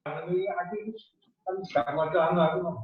Ini kan gak wacana aku.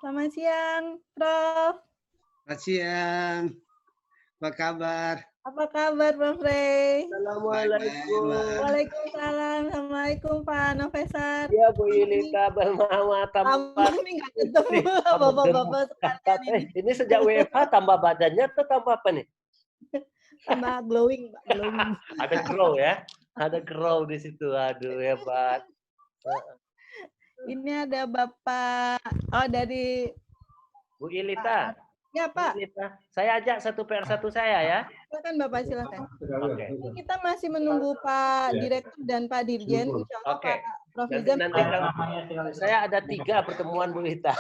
Selamat siang, Prof. Selamat siang. Apa kabar? Apa kabar, Prof. Rey? Assalamualaikum. Waalaikumsalam. Assalamualaikum, Pak Nofesar. Ya, Bu Yulita, Balmama, tambah Ini nggak ketemu bapak-bapak sekalian ini. Ini sejak WFH tambah badannya atau tambah apa nih? Tambah glowing, Pak. Glowing. Ada grow ya? Ada grow di situ. Aduh, hebat. Ini ada Bapak, oh dari Bu Yulita. Ya, Pak. Saya ajak satu PR1 saya ya. Silakan Bapak, silakan. Oke. Ini kita masih menunggu Pak Direktur dan Pak Dirjen. Insya Allah Oke. Pak Prof. Nanti, Rizam. kalau saya ada 3 pertemuan Bu Ita.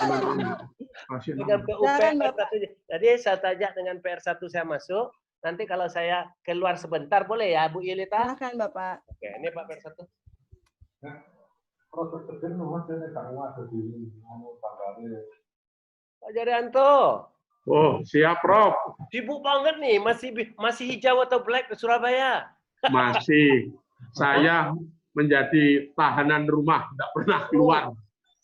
Dengan PUP, Silakan, Bapak. jadi saya tajak dengan PR1 saya masuk. Nanti kalau saya keluar sebentar boleh ya Bu Yelita? Silakan Bapak. Oke, ini Pak PR1. Proses kerja nomor saya tak ada di anu tanggane. Pak Jarianto. Oh, siap, Prof. Sibuk banget nih, masih hijau atau black ke Surabaya? Masih. Saya menjadi tahanan rumah, tidak pernah keluar.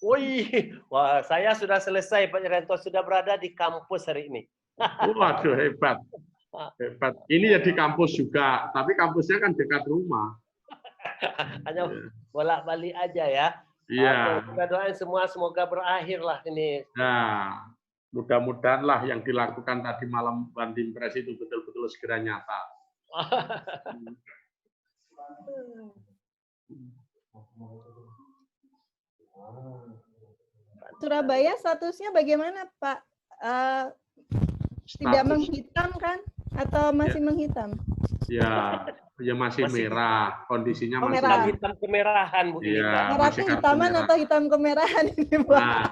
Wih, wah saya sudah selesai Pak Jarianto, sudah berada di kampus hari ini. Waduh, hebat. Hebat. Ini ya di kampus juga, tapi kampusnya kan dekat rumah. Hanya bolak-balik aja ya. Iya. Kita doain semua semoga berakhir lah ini. Nah, mudah-mudahan lah yang dilakukan tadi malam Bandim Pres itu betul-betul segera nyata. Surabaya statusnya bagaimana Pak? Tidak menghitam kan? Atau masih menghitam? Ya, ya masih merah. Kondisinya masih merah. Hitam kemerahan Bu Iya. Yelita. Merah itu hitaman atau hitam kemerahan ini Pak? Nah,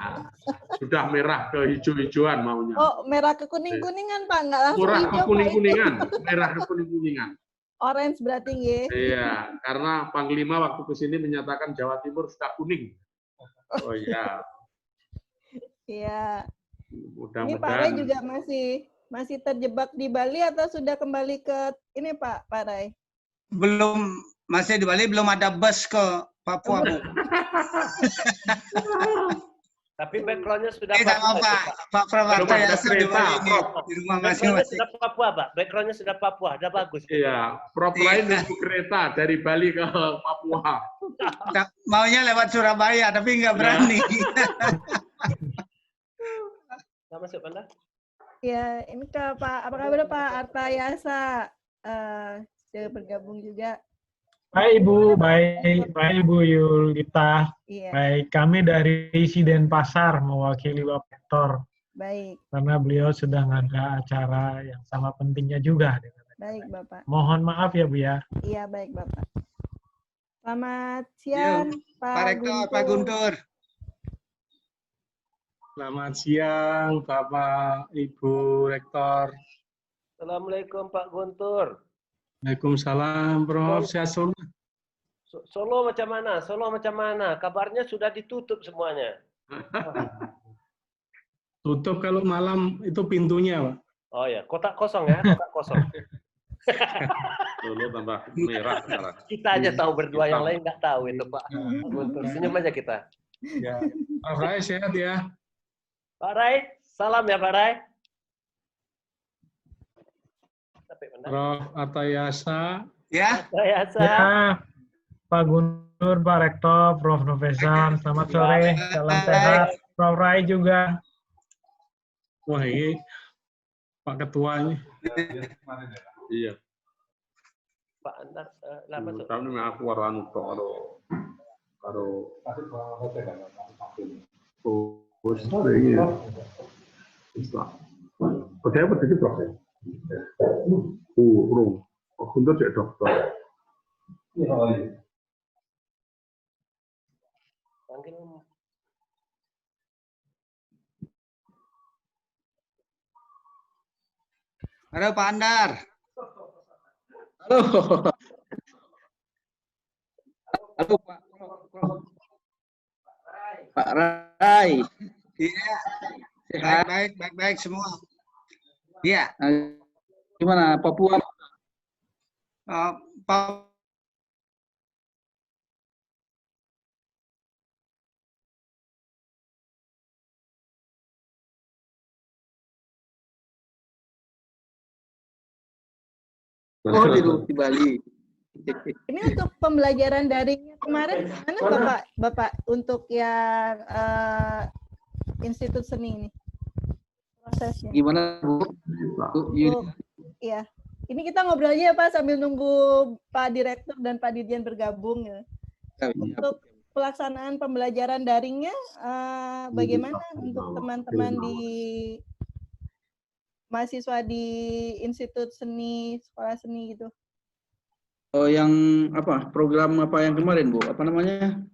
sudah merah ke hijau-hijauan maunya. Oh, merah ke kuning-kuningan Pak, nggak langsung Merah ke hijau Pak. kuning-kuningan, merah ke kuning-kuningan. Orange berarti nggih. Iya, karena Panglima waktu ke sini menyatakan Jawa Timur sudah kuning. Oh iya, Iya. Ini Pak Ray mudah-mudahan. juga masih terjebak di Bali atau sudah kembali ke ini Pak Ray? Belum, masih di Bali, belum ada bus ke Papua, Bu. Tapi backgroundnya sudah Sama Pak Prof. Belum ada Artayasa di kereta, Bali ini, Prof. di rumah Backgroundnya masing-masing. sudah Papua, Pak. Backgroundnya sudah Papua, udah bagus. Iya, Prof lain nunggu kereta dari Bali ke Papua. Maunya lewat Surabaya, tapi nggak berani. Nggak masuk Anda? Ya, ini ke Pak, apa kabar Pak Artayasa? Sudah bergabung juga. Baik Ibu, baik Ibu Yulita. Iya, Baik, kami dari Denpasar mewakili Bapak Rektor baik. karena beliau sedang ada acara yang sama pentingnya juga. Baik Bapak. Mohon maaf ya Bu ya. Iya, baik Bapak. Selamat siang Pak Rektor, Pak Guntur. Selamat siang Bapak Ibu Rektor. Assalamualaikum Pak Guntur. Waalaikumsalam Prof. Sehat selalu. Solo macam mana? Solo macam mana? Kabarnya sudah ditutup semuanya. Tutup kalau malam itu pintunya Pak. Oh ya, kotak kosong ya, kotak kosong. Solo tambah merah sekarang. Kita aja tahu berdua, yang lain nggak tahu itu Pak Guntur. Senyum aja kita. Ya. Prof. Rai sehat ya. Pak Rai, salam ya Pak Rai. Prof. Artayasa. Ya, Saya Ya, Pak Guntur, Pak Rektor, Prof. Nofesan, selamat sore, salam sehat. Prof. Rai juga. Wah ini Pak Ketuanya. Iya. Pak Antar, lah masuk. Kami aku waranu tok karo Tapi kalau saya enggak tahu. bos ini. Oke, apa tadi Prof? Urung. Untuk cek dokter. Iya, iya. Panggil halo Pak Andar. Halo. Halo Pak Pak Rai. Iya, Sehat. baik semua. Iya, Gimana Papua? Pak Oh di Bali. Ini untuk pembelajaran daringnya kemarin gimana Bapak untuk yang Institut Seni ini prosesnya? Gimana Bu? Oh, iya. Ini kita ngobrol aja ya Pak sambil nunggu Pak Direktur dan Pak Dirjen bergabung ya. Untuk pelaksanaan pembelajaran daringnya bagaimana untuk teman-teman di mahasiswa di Institut Seni, sekolah seni gitu. Oh, yang apa? Program apa yang kemarin, Bu? Apa namanya?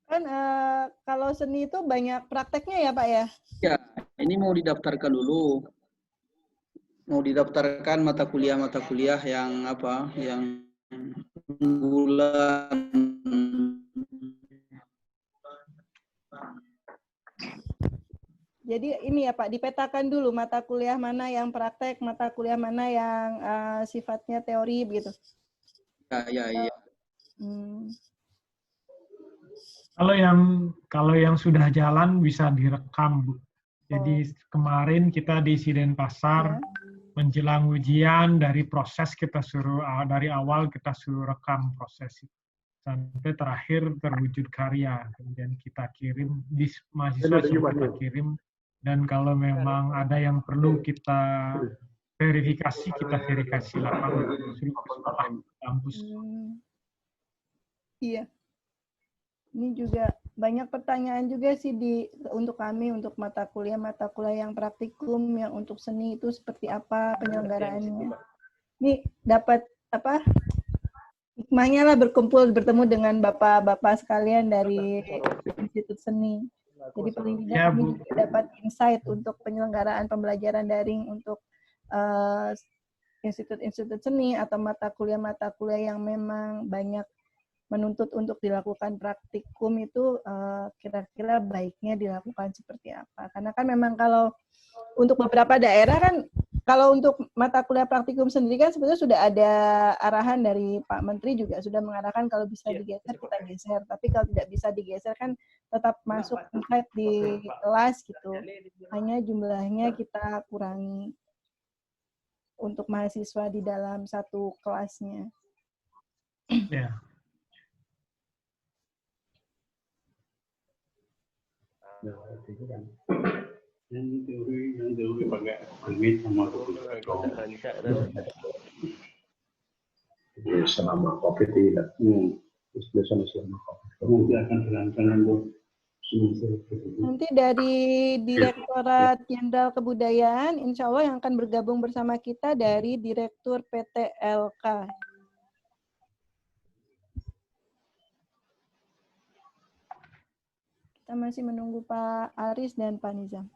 Kan kalau seni itu banyak prakteknya ya Pak ya? Ya, ini mau didaftarkan dulu. Mau didaftarkan mata kuliah yang apa? Yang unggulan. Jadi ini ya Pak, dipetakan dulu mata kuliah mana yang praktek, mata kuliah mana yang sifatnya teori begitu. Ya. Hmm. Kalau yang sudah jalan bisa direkam, Bu. Jadi kemarin kita di Denpasar menjelang ujian dari proses kita suruh dari awal kita suruh rekam proses itu sampai terakhir terwujud karya. Kemudian kita kirim di mahasiswa sudah kita kirim, dan kalau memang ada yang perlu kita verifikasi lapangan suruh ke sekolah kampus. Iya. Ini juga banyak pertanyaan juga sih untuk kami, untuk mata kuliah yang praktikum, yang untuk seni itu seperti apa penyelenggaraannya. Ini dapat apa? Hikmahnya lah bertemu dengan bapak-bapak sekalian dari Institut Seni. Jadi paling tidak kami juga dapat insight untuk penyelenggaraan pembelajaran daring untuk institut-institut seni atau mata kuliah yang memang banyak menuntut untuk dilakukan praktikum itu kira-kira baiknya dilakukan seperti apa. Karena kan memang kalau untuk beberapa daerah kan, kalau untuk mata kuliah praktikum sendiri kan sebetulnya sudah ada arahan dari Pak Menteri juga sudah mengarahkan kalau bisa digeser, kita geser. Tapi kalau tidak bisa digeser kan tetap masuk insight di kelas gitu. Hanya jumlahnya kita kurangi untuk mahasiswa di dalam satu kelasnya. Ya. Yang teori pakai permit sama selama COVID tidak. Biasanya selama COVID. Nanti akan dirancang nanti dari Direktorat Jenderal Kebudayaan, insya Allah yang akan bergabung bersama kita dari Direktur PT LK. Kita masih menunggu Pak Aris dan Pak Nizam.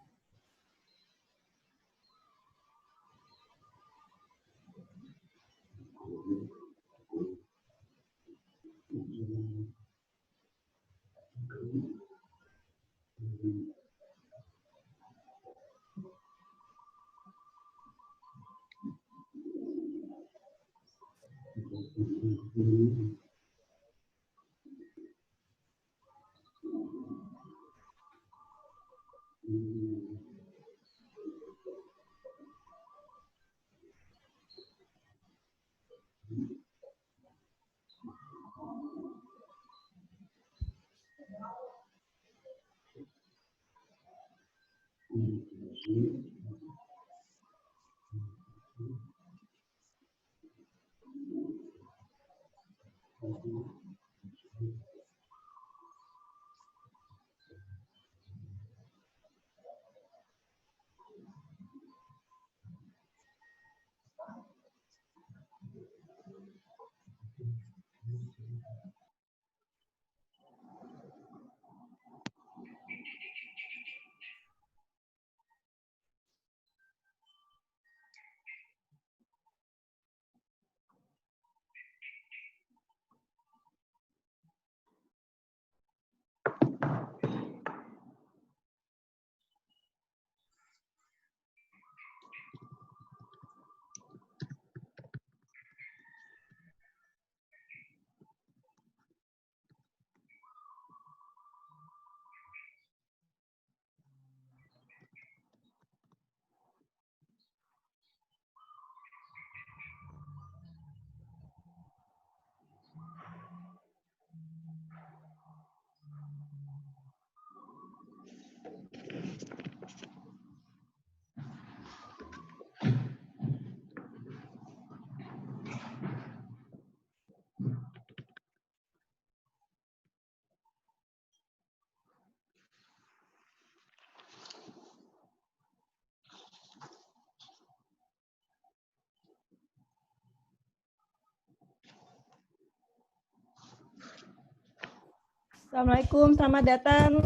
Assalamualaikum, selamat datang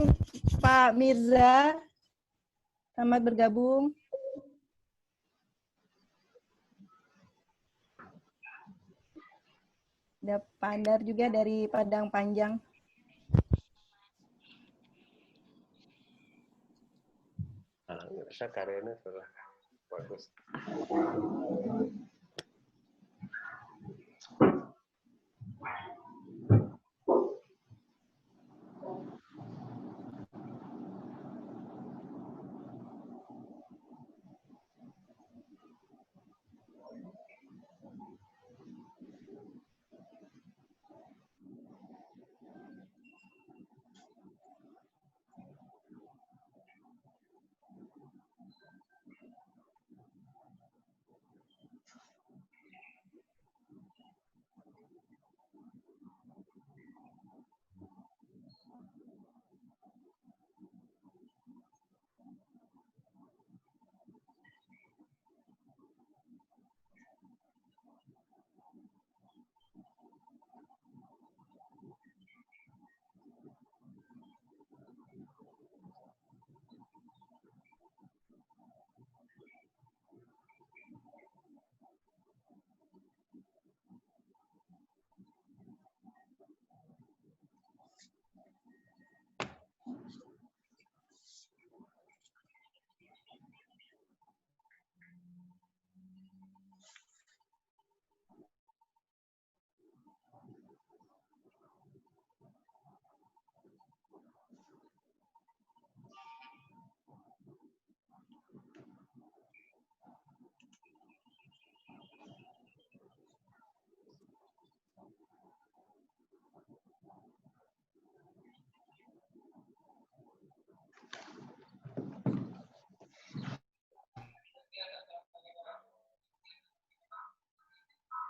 Pak Mirza. Selamat bergabung. Ada Pak Andar juga dari Padang Panjang. Saya karyanya sudah bagus.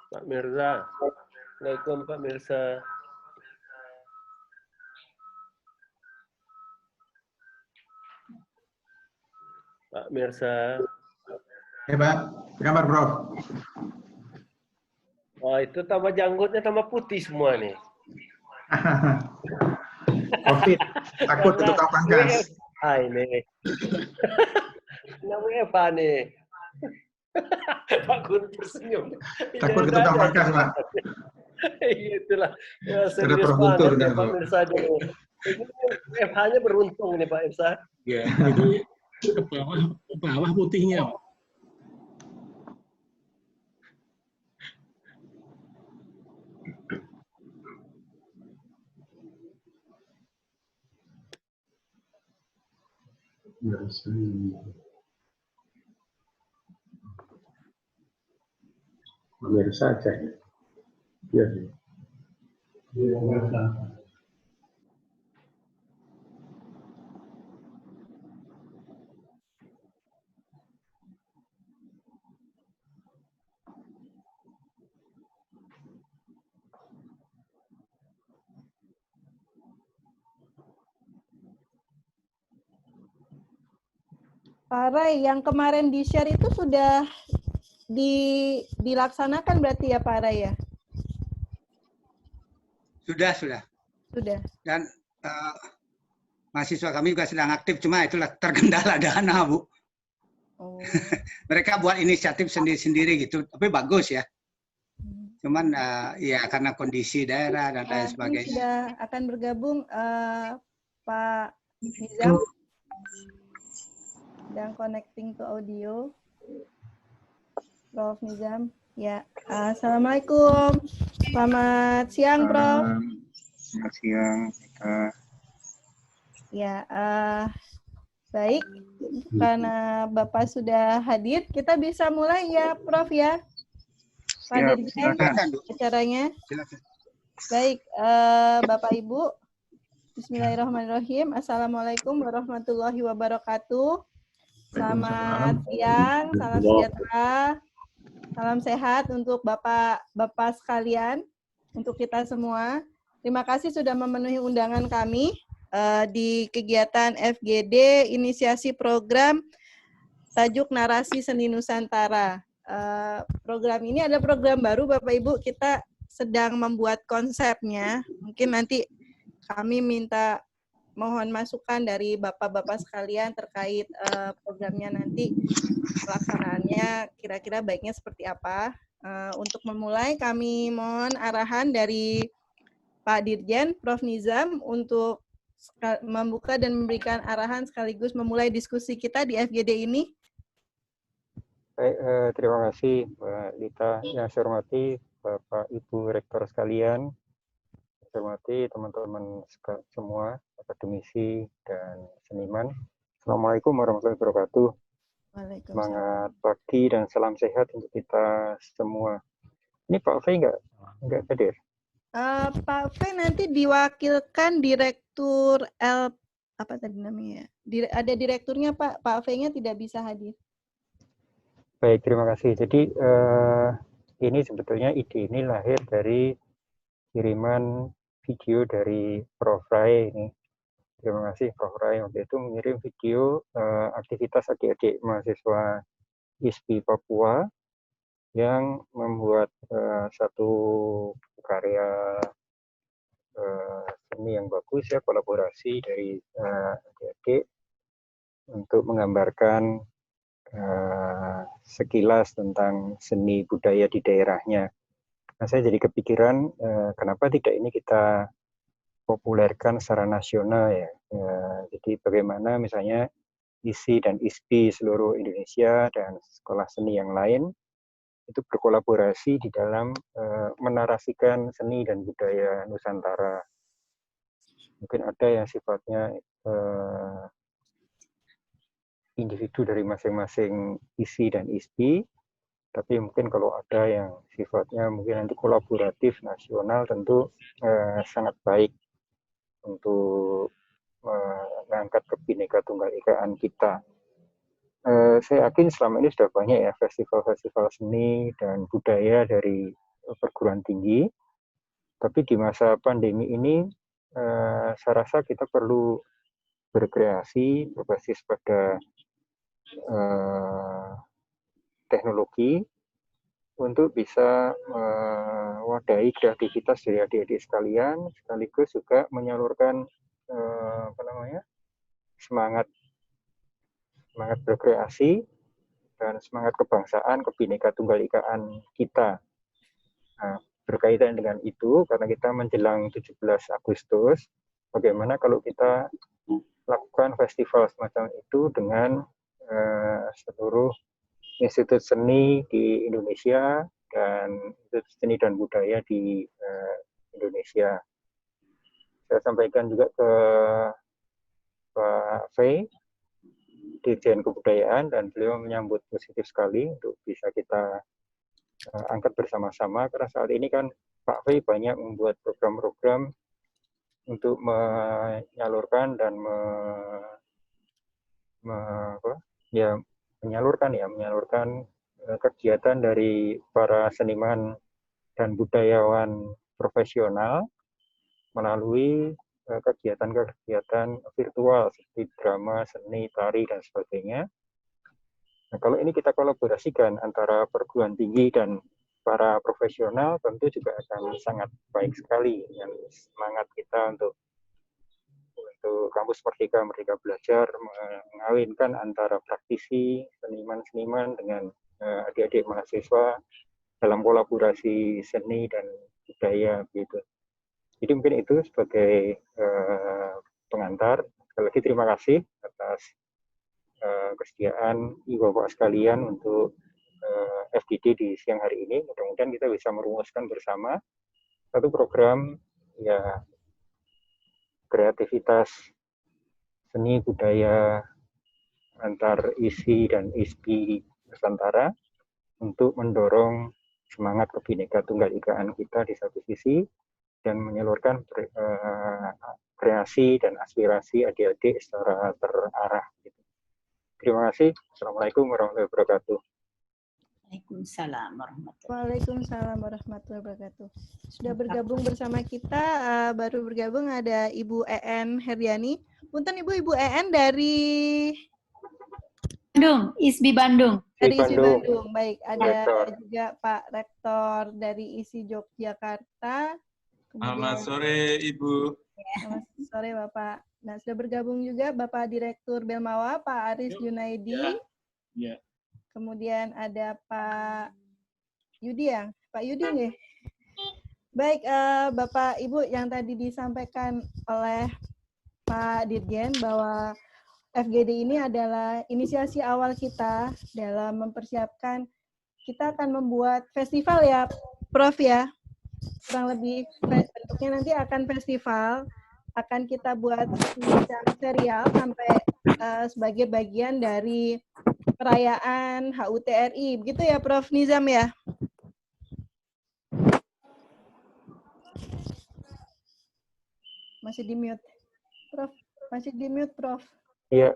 Pak Mirza. Assalamualaikum Pak Mirza. Pak Mirza. Ya Pak, apa kabar Bro? Oh, itu tambah janggutnya tambah putih semua nih. Covid, takut itu tukang pangkas. Ah ini. Namanya apa nih? Pak Guntur senyum. Takut ke tukang pangkas Pak. Iya itulah. Ya, Ada Prof Guntur ya, kan Pak Mirza. Ini FH-nya beruntung nih Pak Mirza. Ya, jadi ke bawah putihnya. Pemirsa aja. Ya. Pak Ray, yang kemarin di-share itu sudah dilaksanakan berarti ya Pak Ray ya? Sudah. Sudah. Dan mahasiswa kami juga sedang aktif, cuma itulah terkendala dana, Bu. Oh. Mereka buat inisiatif sendiri-sendiri gitu, tapi bagus ya. Cuman ya karena kondisi daerah dan lain Ini sebagainya. sudah akan bergabung Pak Nizam. Sedang connecting to audio. Prof. Nizam. Ya, Assalamualaikum. Selamat siang, Prof. Selamat siang. Ya, baik. Karena Bapak sudah hadir, kita bisa mulai ya, Prof. Ya. Pak Dirjen, acaranya. Silakan. Baik, Bapak Ibu. Bismillahirrahmanirrahim. Assalamualaikum warahmatullahi wabarakatuh. Selamat siang, salam sejahtera, salam sehat untuk Bapak sekalian, untuk kita semua. Terima kasih sudah memenuhi undangan kami di kegiatan FGD Inisiasi Program Tajuk Narasi Seni Nusantara. Program ini adalah program baru, Bapak Ibu. Kita sedang membuat konsepnya. Mungkin nanti kami minta mohon masukan dari bapak-bapak sekalian terkait programnya nanti pelaksanaannya kira-kira baiknya seperti apa. Untuk memulai kami mohon arahan dari Pak Dirjen, Prof. Nizam untuk membuka dan memberikan arahan sekaligus memulai diskusi kita di FGD ini. Baik, terima kasih Mbak Lita. Yang saya hormati Bapak Ibu Rektor sekalian, saya hormati teman-teman semua, akademisi dan seniman. Assalamualaikum warahmatullahi wabarakatuh. Semangat pagi dan salam sehat untuk kita semua. Ini Pak Fei nggak hadir? Pak Fei nanti diwakilkan Direktur apa tadi namanya? Ada direkturnya Pak. Pak Fei-nya tidak bisa hadir. Baik, terima kasih. Jadi ini sebetulnya ide ini lahir dari kiriman video dari Prof. Rai ini. Terima kasih Prof. Rai waktu itu mengirim video aktivitas adik-adik mahasiswa ISPI Papua yang membuat satu karya seni yang bagus ya, kolaborasi dari adik-adik untuk menggambarkan sekilas tentang seni budaya di daerahnya. Nah, saya jadi kepikiran kenapa tidak ini kita populerkan secara nasional ya. Jadi bagaimana misalnya ISI dan ISPI seluruh Indonesia dan sekolah seni yang lain itu berkolaborasi di dalam menarasikan seni dan budaya Nusantara. Mungkin ada yang sifatnya individu dari masing-masing ISI dan ISPI, tapi mungkin kalau ada yang sifatnya mungkin nanti kolaboratif nasional tentu sangat baik untuk mengangkat Bhinneka Tunggal Ikaan kita. Saya yakin selama ini sudah banyak ya festival-festival seni dan budaya dari perguruan tinggi, tapi di masa pandemi ini saya rasa kita perlu berkreasi berbasis pada teknologi untuk bisa mewadahi kreativitas dari adik-adik sekalian, sekaligus juga menyalurkan semangat berkreasi dan semangat kebangsaan, Bhinneka Tunggal Ikaan kita. Nah, berkaitan dengan itu, karena kita menjelang 17 Agustus, bagaimana kalau kita lakukan festival semacam itu dengan seluruh institut seni di Indonesia dan institut seni dan budaya di Indonesia. Saya sampaikan juga ke Pak Fei, Dirjen Kebudayaan, dan beliau menyambut positif sekali untuk bisa kita angkat bersama-sama, karena saat ini kan Pak Fei banyak membuat program-program untuk menyalurkan dan menyalurkan kegiatan dari para seniman dan budayawan profesional melalui kegiatan-kegiatan virtual seperti drama, seni, tari, dan sebagainya. Nah, kalau ini kita kolaborasikan antara perguruan tinggi dan para profesional, tentu juga akan sangat baik sekali yang semangat kita untuk Kampus Merdeka Belajar mengawinkan antara praktisi, seniman-seniman dengan adik-adik mahasiswa dalam kolaborasi seni dan budaya gitu. Jadi mungkin itu sebagai pengantar. Sekali lagi terima kasih atas kesediaan Ibu-Bapak sekalian untuk FGD di siang hari ini. Mudah-mudahan kita bisa merumuskan bersama satu program ya kreativitas seni budaya antar ISI dan ISPI Nusantara untuk mendorong semangat Bhinneka Tunggal Ikaan kita di satu sisi dan menyalurkan kreasi dan aspirasi adik-adik secara terarah. Terima kasih. Assalamualaikum warahmatullahi wabarakatuh. Waalaikumsalam warahmatullahi wabarakatuh. Waalaikumsalam warahmatullahi wabarakatuh. Sudah bergabung bersama kita, baru bergabung ada Ibu EN Heriani. Punten Ibu EN dari Bandung, ISBI Bandung. Dari ISBI Bandung. Baik, ada juga Pak Rektor dari ISI Yogyakarta. Selamat sore Ibu. Selamat sore Bapak. Nah, sudah bergabung juga Bapak Direktur Belmawa, Pak Aris Junaidi. Ya. Kemudian ada Pak Yudi ya, Pak Yudi nih. Baik, Bapak Ibu, yang tadi disampaikan oleh Pak Dirjen bahwa FGD ini adalah inisiasi awal kita dalam mempersiapkan, kita akan membuat festival ya, Prof ya. Kurang lebih bentuknya nanti akan festival, akan kita buat semacam serial sampai sebagai bagian dari perayaan HUT RI. Begitu ya Prof Nizam ya? Masih di mute. Prof, masih di mute, Prof. Iya.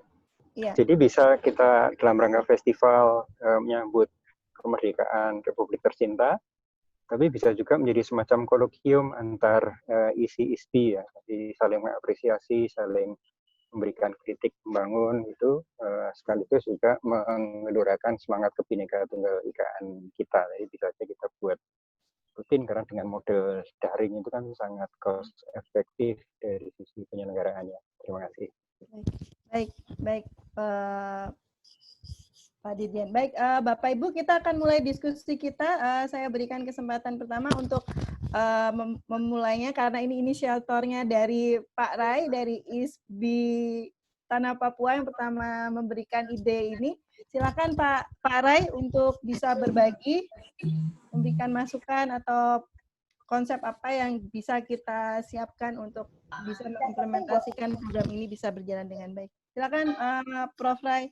Iya. Jadi bisa kita dalam rangka festival menyambut kemerdekaan Republik tercinta, tapi bisa juga menjadi semacam kolokium antar isi-ISBI ya. Jadi saling mengapresiasi, saling memberikan kritik, membangun itu sekaligus juga menggelurakan semangat Kebinekaan Tunggal Ikaan kita. Jadi bisa saja kita buat rutin karena dengan model daring itu kan sangat cost efektif dari sisi penyelenggaraannya. Terima kasih. Baik, Pak Dirjen. Baik, Bapak Ibu, kita akan mulai diskusi kita. Saya berikan kesempatan pertama untuk memulainya karena ini inisiatornya dari Pak Rai dari ISBI Tanah Papua yang pertama memberikan ide ini. Silakan Pak Rai untuk bisa berbagi, memberikan masukan atau konsep apa yang bisa kita siapkan untuk bisa mengimplementasikan program ini bisa berjalan dengan baik. Silakan Prof Rai.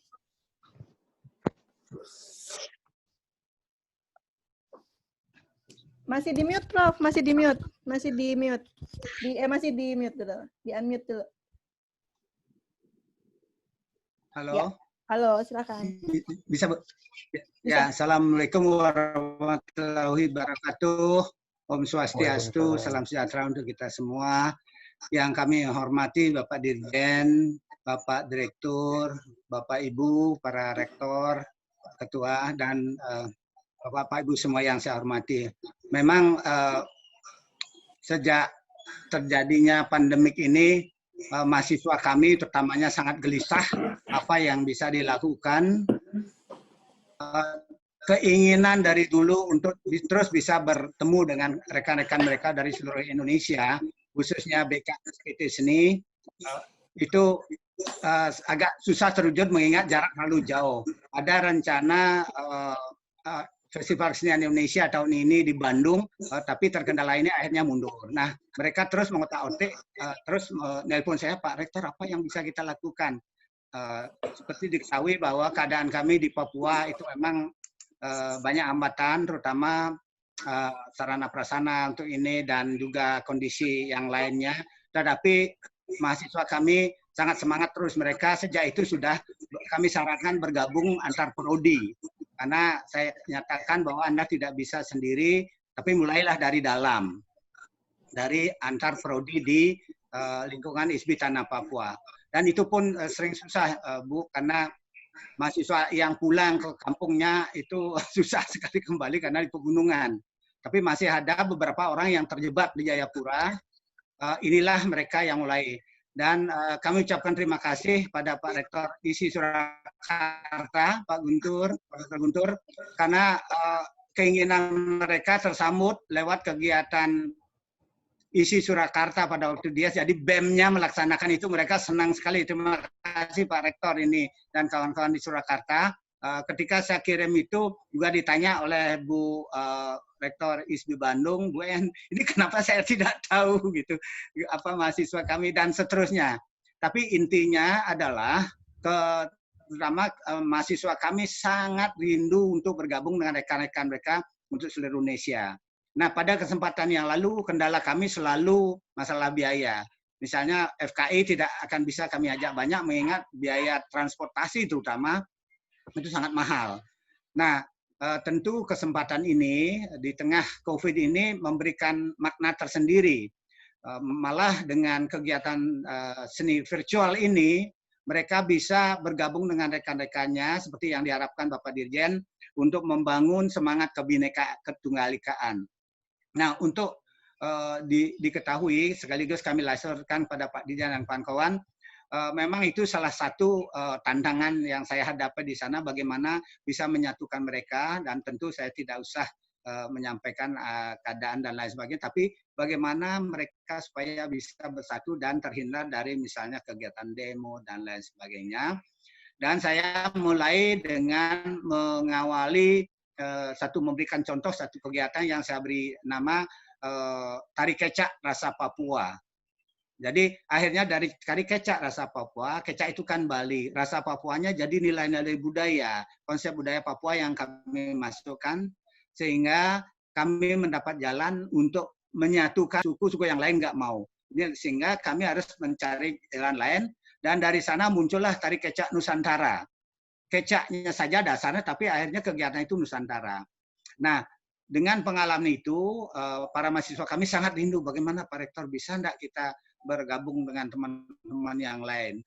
Masih di mute Prof, masih di mute. Masih di mute dulu. Di unmute dulu. Halo. Ya. Halo, silakan. Bisa, ya, Assalamualaikum warahmatullahi wabarakatuh. Om Swastiastu, salam sejahtera untuk kita semua. Yang kami hormati Bapak Dirjen, Bapak Direktur, Bapak Ibu, para rektor, ketua, dan Bapak Ibu semua yang saya hormati. Memang sejak terjadinya pandemik ini, mahasiswa kami terutamanya sangat gelisah apa yang bisa dilakukan. Keinginan dari dulu untuk terus bisa bertemu dengan rekan-rekan mereka dari seluruh Indonesia, khususnya BKSPT Seni, itu agak susah terwujud mengingat jarak terlalu jauh. Ada rencana Festival Kesenian Indonesia tahun ini di Bandung, tapi terkendala ini akhirnya mundur. Nah, mereka terus mengotak-atik, terus nelpon saya, Pak Rektor, apa yang bisa kita lakukan? Seperti diketahui bahwa keadaan kami di Papua itu memang banyak hambatan, terutama sarana prasarana untuk ini dan juga kondisi yang lainnya. Tetapi mahasiswa kami sangat semangat terus. Mereka sejak itu sudah kami sarankan bergabung antar prodi. Karena saya nyatakan bahwa Anda tidak bisa sendiri, tapi mulailah dari dalam. Dari antar prodi di lingkungan ISBI Tanah Papua. Dan itu pun sering susah, Bu, karena mahasiswa yang pulang ke kampungnya itu susah sekali kembali karena di pegunungan. Tapi masih ada beberapa orang yang terjebak di Jayapura. Inilah mereka yang mulai. Dan kami ucapkan terima kasih pada Pak Rektor ISI Surakarta, Pak Guntur, Profesor Guntur, karena keinginan mereka tersambut lewat kegiatan ISI Surakarta pada waktu dia. Jadi BEM-nya melaksanakan itu, mereka senang sekali. Terima kasih Pak Rektor ini dan kawan-kawan di Surakarta. Ketika saya kirim itu juga ditanya oleh Bu Rektor ISBI Bandung, Bu En, ini kenapa saya tidak tahu gitu, apa mahasiswa kami dan seterusnya. Tapi intinya adalah terutama mahasiswa kami sangat rindu untuk bergabung dengan rekan-rekan mereka untuk seluruh Indonesia. Nah, pada kesempatan yang lalu kendala kami selalu masalah biaya. Misalnya FKI tidak akan bisa kami ajak banyak mengingat biaya transportasi terutama itu sangat mahal. Nah, tentu kesempatan ini di tengah COVID ini memberikan makna tersendiri. Malah dengan kegiatan seni virtual ini, mereka bisa bergabung dengan rekan-rekannya seperti yang diharapkan Bapak Dirjen untuk membangun semangat Kebinekaan Ketunggal Ikaan. Nah, untuk diketahui sekaligus kami laporkan pada Pak Dirjen dan kawan-kawan. Memang itu salah satu tantangan yang saya hadapi di sana, bagaimana bisa menyatukan mereka, dan tentu saya tidak usah menyampaikan keadaan dan lain sebagainya, tapi bagaimana mereka supaya bisa bersatu dan terhindar dari misalnya kegiatan demo dan lain sebagainya. Dan saya mulai dengan mengawali memberikan contoh satu kegiatan yang saya beri nama Tari Kecak Rasa Papua. Jadi akhirnya dari Tari Kecak Rasa Papua, kecak itu kan Bali, rasa Papuanya jadi nilai-nilai budaya, konsep budaya Papua yang kami masukkan, sehingga kami mendapat jalan untuk menyatukan suku-suku yang lain nggak mau. Sehingga kami harus mencari jalan lain, dan dari sana muncullah Tari Kecak Nusantara. Kecaknya saja dasarnya, tapi akhirnya kegiatan itu Nusantara. Nah, dengan pengalaman itu, para mahasiswa kami sangat rindu bagaimana Pak Rektor bisa enggak kita bergabung dengan teman-teman yang lain.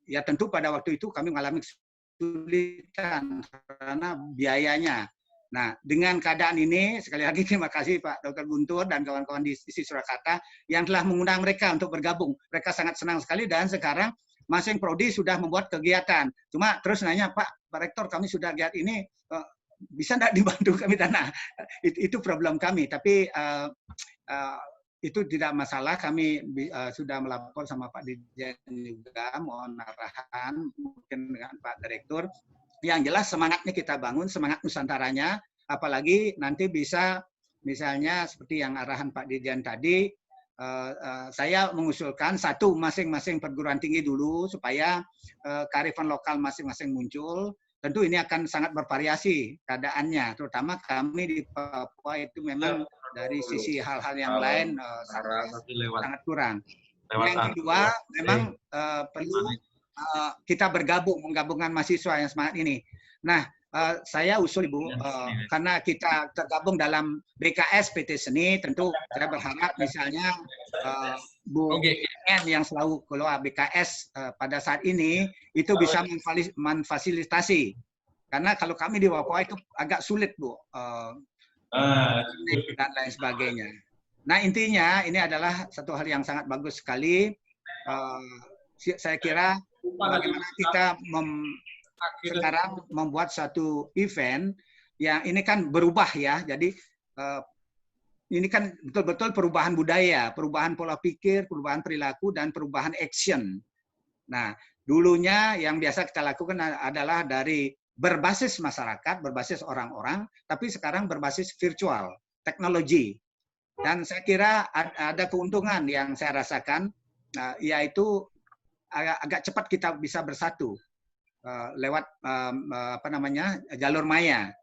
Ya tentu pada waktu itu kami mengalami kesulitan karena biayanya. Nah, dengan keadaan ini, sekali lagi terima kasih Pak Dr. Guntur dan kawan-kawan di ISI Surakarta yang telah mengundang mereka untuk bergabung. Mereka sangat senang sekali, dan sekarang masing prodi sudah membuat kegiatan. Cuma terus nanya, Pak Rektor, kami sudah lihat ini, bisa enggak dibantu kami dana? Itu problem kami, tapi itu tidak masalah. Kami sudah melapor sama Pak Dirjen juga, mohon arahan mungkin dengan Pak Direktur. Yang jelas semangatnya kita bangun, semangat Nusantaranya, apalagi nanti bisa misalnya seperti yang arahan Pak Dirjen tadi, saya mengusulkan satu masing-masing perguruan tinggi dulu supaya kearifan lokal masing-masing muncul. Tentu ini akan sangat bervariasi keadaannya, terutama kami di Papua itu memang dari sisi hal-hal yang lain sangat kurang. Yang kedua, memang perlu kita menggabungkan mahasiswa yang semangat ini. Nah, saya usul Ibu, karena kita tergabung dalam BKS PT Seni, tentu saya berharap misalnya Bu N yang selalu kelola BKS pada saat ini itu bisa memfasilitasi. Karena kalau kami di Papua itu agak sulit Bu, dan lain sebagainya. Nah, intinya ini adalah satu hal yang sangat bagus sekali. Saya kira bagaimana kita sekarang membuat satu event yang ini kan berubah ya. Jadi ini kan betul-betul perubahan budaya, perubahan pola pikir, perubahan perilaku, dan perubahan action. Nah, dulunya yang biasa kita lakukan adalah dari berbasis masyarakat, berbasis orang-orang, tapi sekarang berbasis virtual, teknologi. Dan saya kira ada keuntungan yang saya rasakan, yaitu agak cepat kita bisa bersatu lewat jalur maya.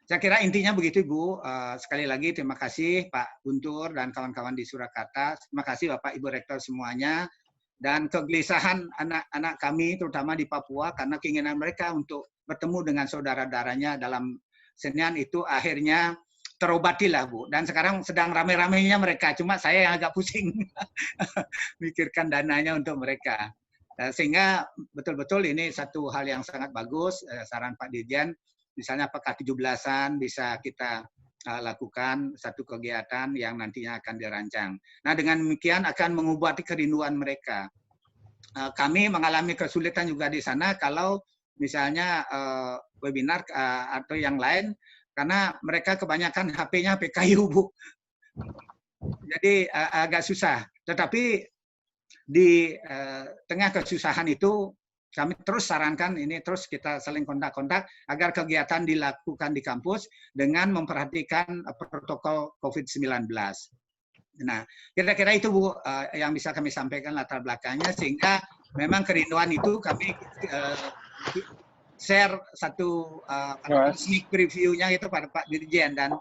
Saya kira intinya begitu Bu. Sekali lagi terima kasih Pak Guntur dan kawan-kawan di Surakarta. Terima kasih Bapak Ibu Rektor semuanya. Dan kegelisahan anak-anak kami terutama di Papua karena keinginan mereka untuk bertemu dengan saudara-saudaranya dalam senian itu akhirnya terobatilah Bu. Dan sekarang sedang rame-ramenya mereka. Cuma saya yang agak pusing mikirkan dananya untuk mereka. Sehingga betul-betul ini satu hal yang sangat bagus, saran Pak Dirjen, misalnya apakah 17-an bisa kita lakukan satu kegiatan yang nantinya akan dirancang. Nah, dengan demikian akan mengobati kerinduan mereka. Kami mengalami kesulitan juga di sana kalau misalnya webinar atau yang lain, karena mereka kebanyakan HP-nya HP kayu, Bu. Jadi agak susah. Tetapi di tengah kesusahan itu kami terus sarankan ini terus kita saling kontak-kontak agar kegiatan dilakukan di kampus dengan memperhatikan protokol COVID-19. Nah, kira-kira itu Bu yang bisa kami sampaikan latar belakangnya, sehingga memang kerinduan itu kami share satu sneak preview-nya itu pada Pak Dirjen, dan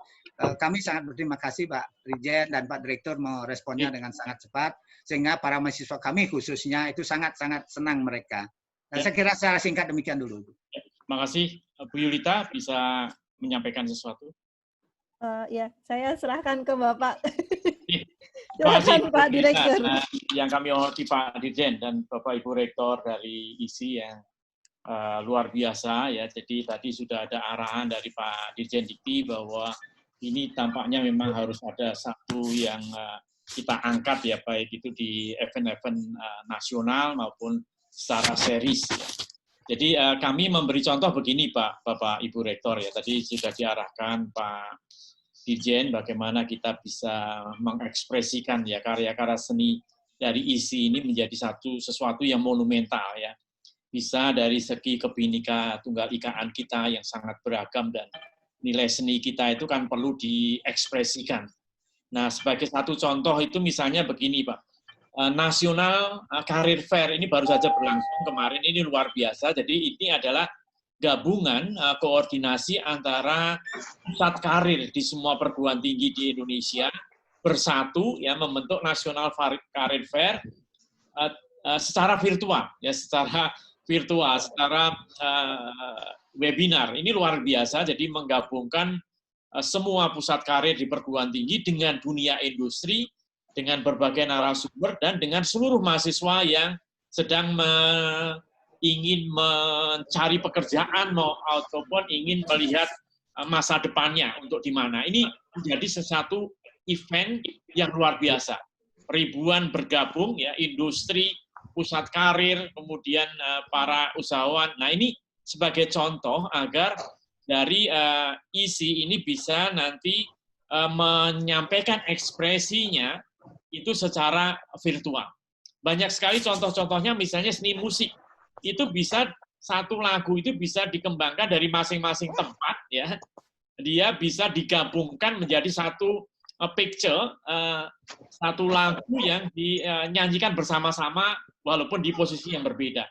kami sangat berterima kasih Pak Dirjen dan Pak Direktur meresponnya dengan sangat cepat, sehingga para mahasiswa kami khususnya itu sangat-sangat senang mereka. Dan saya kira secara singkat demikian dulu. Terima kasih. Bu Yulita bisa menyampaikan sesuatu? Ya, saya serahkan ke Bapak. Terima kasih Pak Direktur. Yang kami hormati Pak Dirjen dan Bapak Ibu Rektor dari ISI yang luar biasa ya. Jadi tadi sudah ada arahan dari Pak Dirjen Dikti bahwa ini tampaknya memang harus ada satu yang kita angkat ya, baik itu di event-event nasional maupun secara series. Ya. Jadi kami memberi contoh begini Pak, Bapak Ibu Rektor ya, tadi sudah diarahkan Pak Dirjen bagaimana kita bisa mengekspresikan ya karya-karya seni dari ISI ini menjadi sesuatu yang monumental ya. Bisa dari segi Bhinneka Tunggal Ikaan kita yang sangat beragam dan nilai seni kita itu kan perlu diekspresikan. Nah, sebagai satu contoh itu misalnya begini Pak, National Career Fair ini baru saja berlangsung kemarin, ini luar biasa. Jadi ini adalah gabungan koordinasi antara pusat karir di semua perguruan tinggi di Indonesia bersatu ya membentuk National Career Fair secara virtual ya, secara webinar. Ini luar biasa, jadi menggabungkan semua pusat karir di perguruan tinggi dengan dunia industri, dengan berbagai narasumber dan dengan seluruh mahasiswa yang sedang ingin mencari pekerjaan ataupun ingin melihat masa depannya untuk di mana. Ini menjadi sesuatu event yang luar biasa. Ribuan bergabung ya, industri, pusat karir, kemudian para usahawan. Nah, ini sebagai contoh agar dari ISI ini bisa nanti menyampaikan ekspresinya itu secara virtual. Banyak sekali contoh-contohnya, misalnya seni musik. Itu bisa satu lagu itu bisa dikembangkan dari masing-masing tempat ya, dia bisa digabungkan menjadi satu picture, satu lagu yang dinyanyikan bersama-sama walaupun di posisi yang berbeda.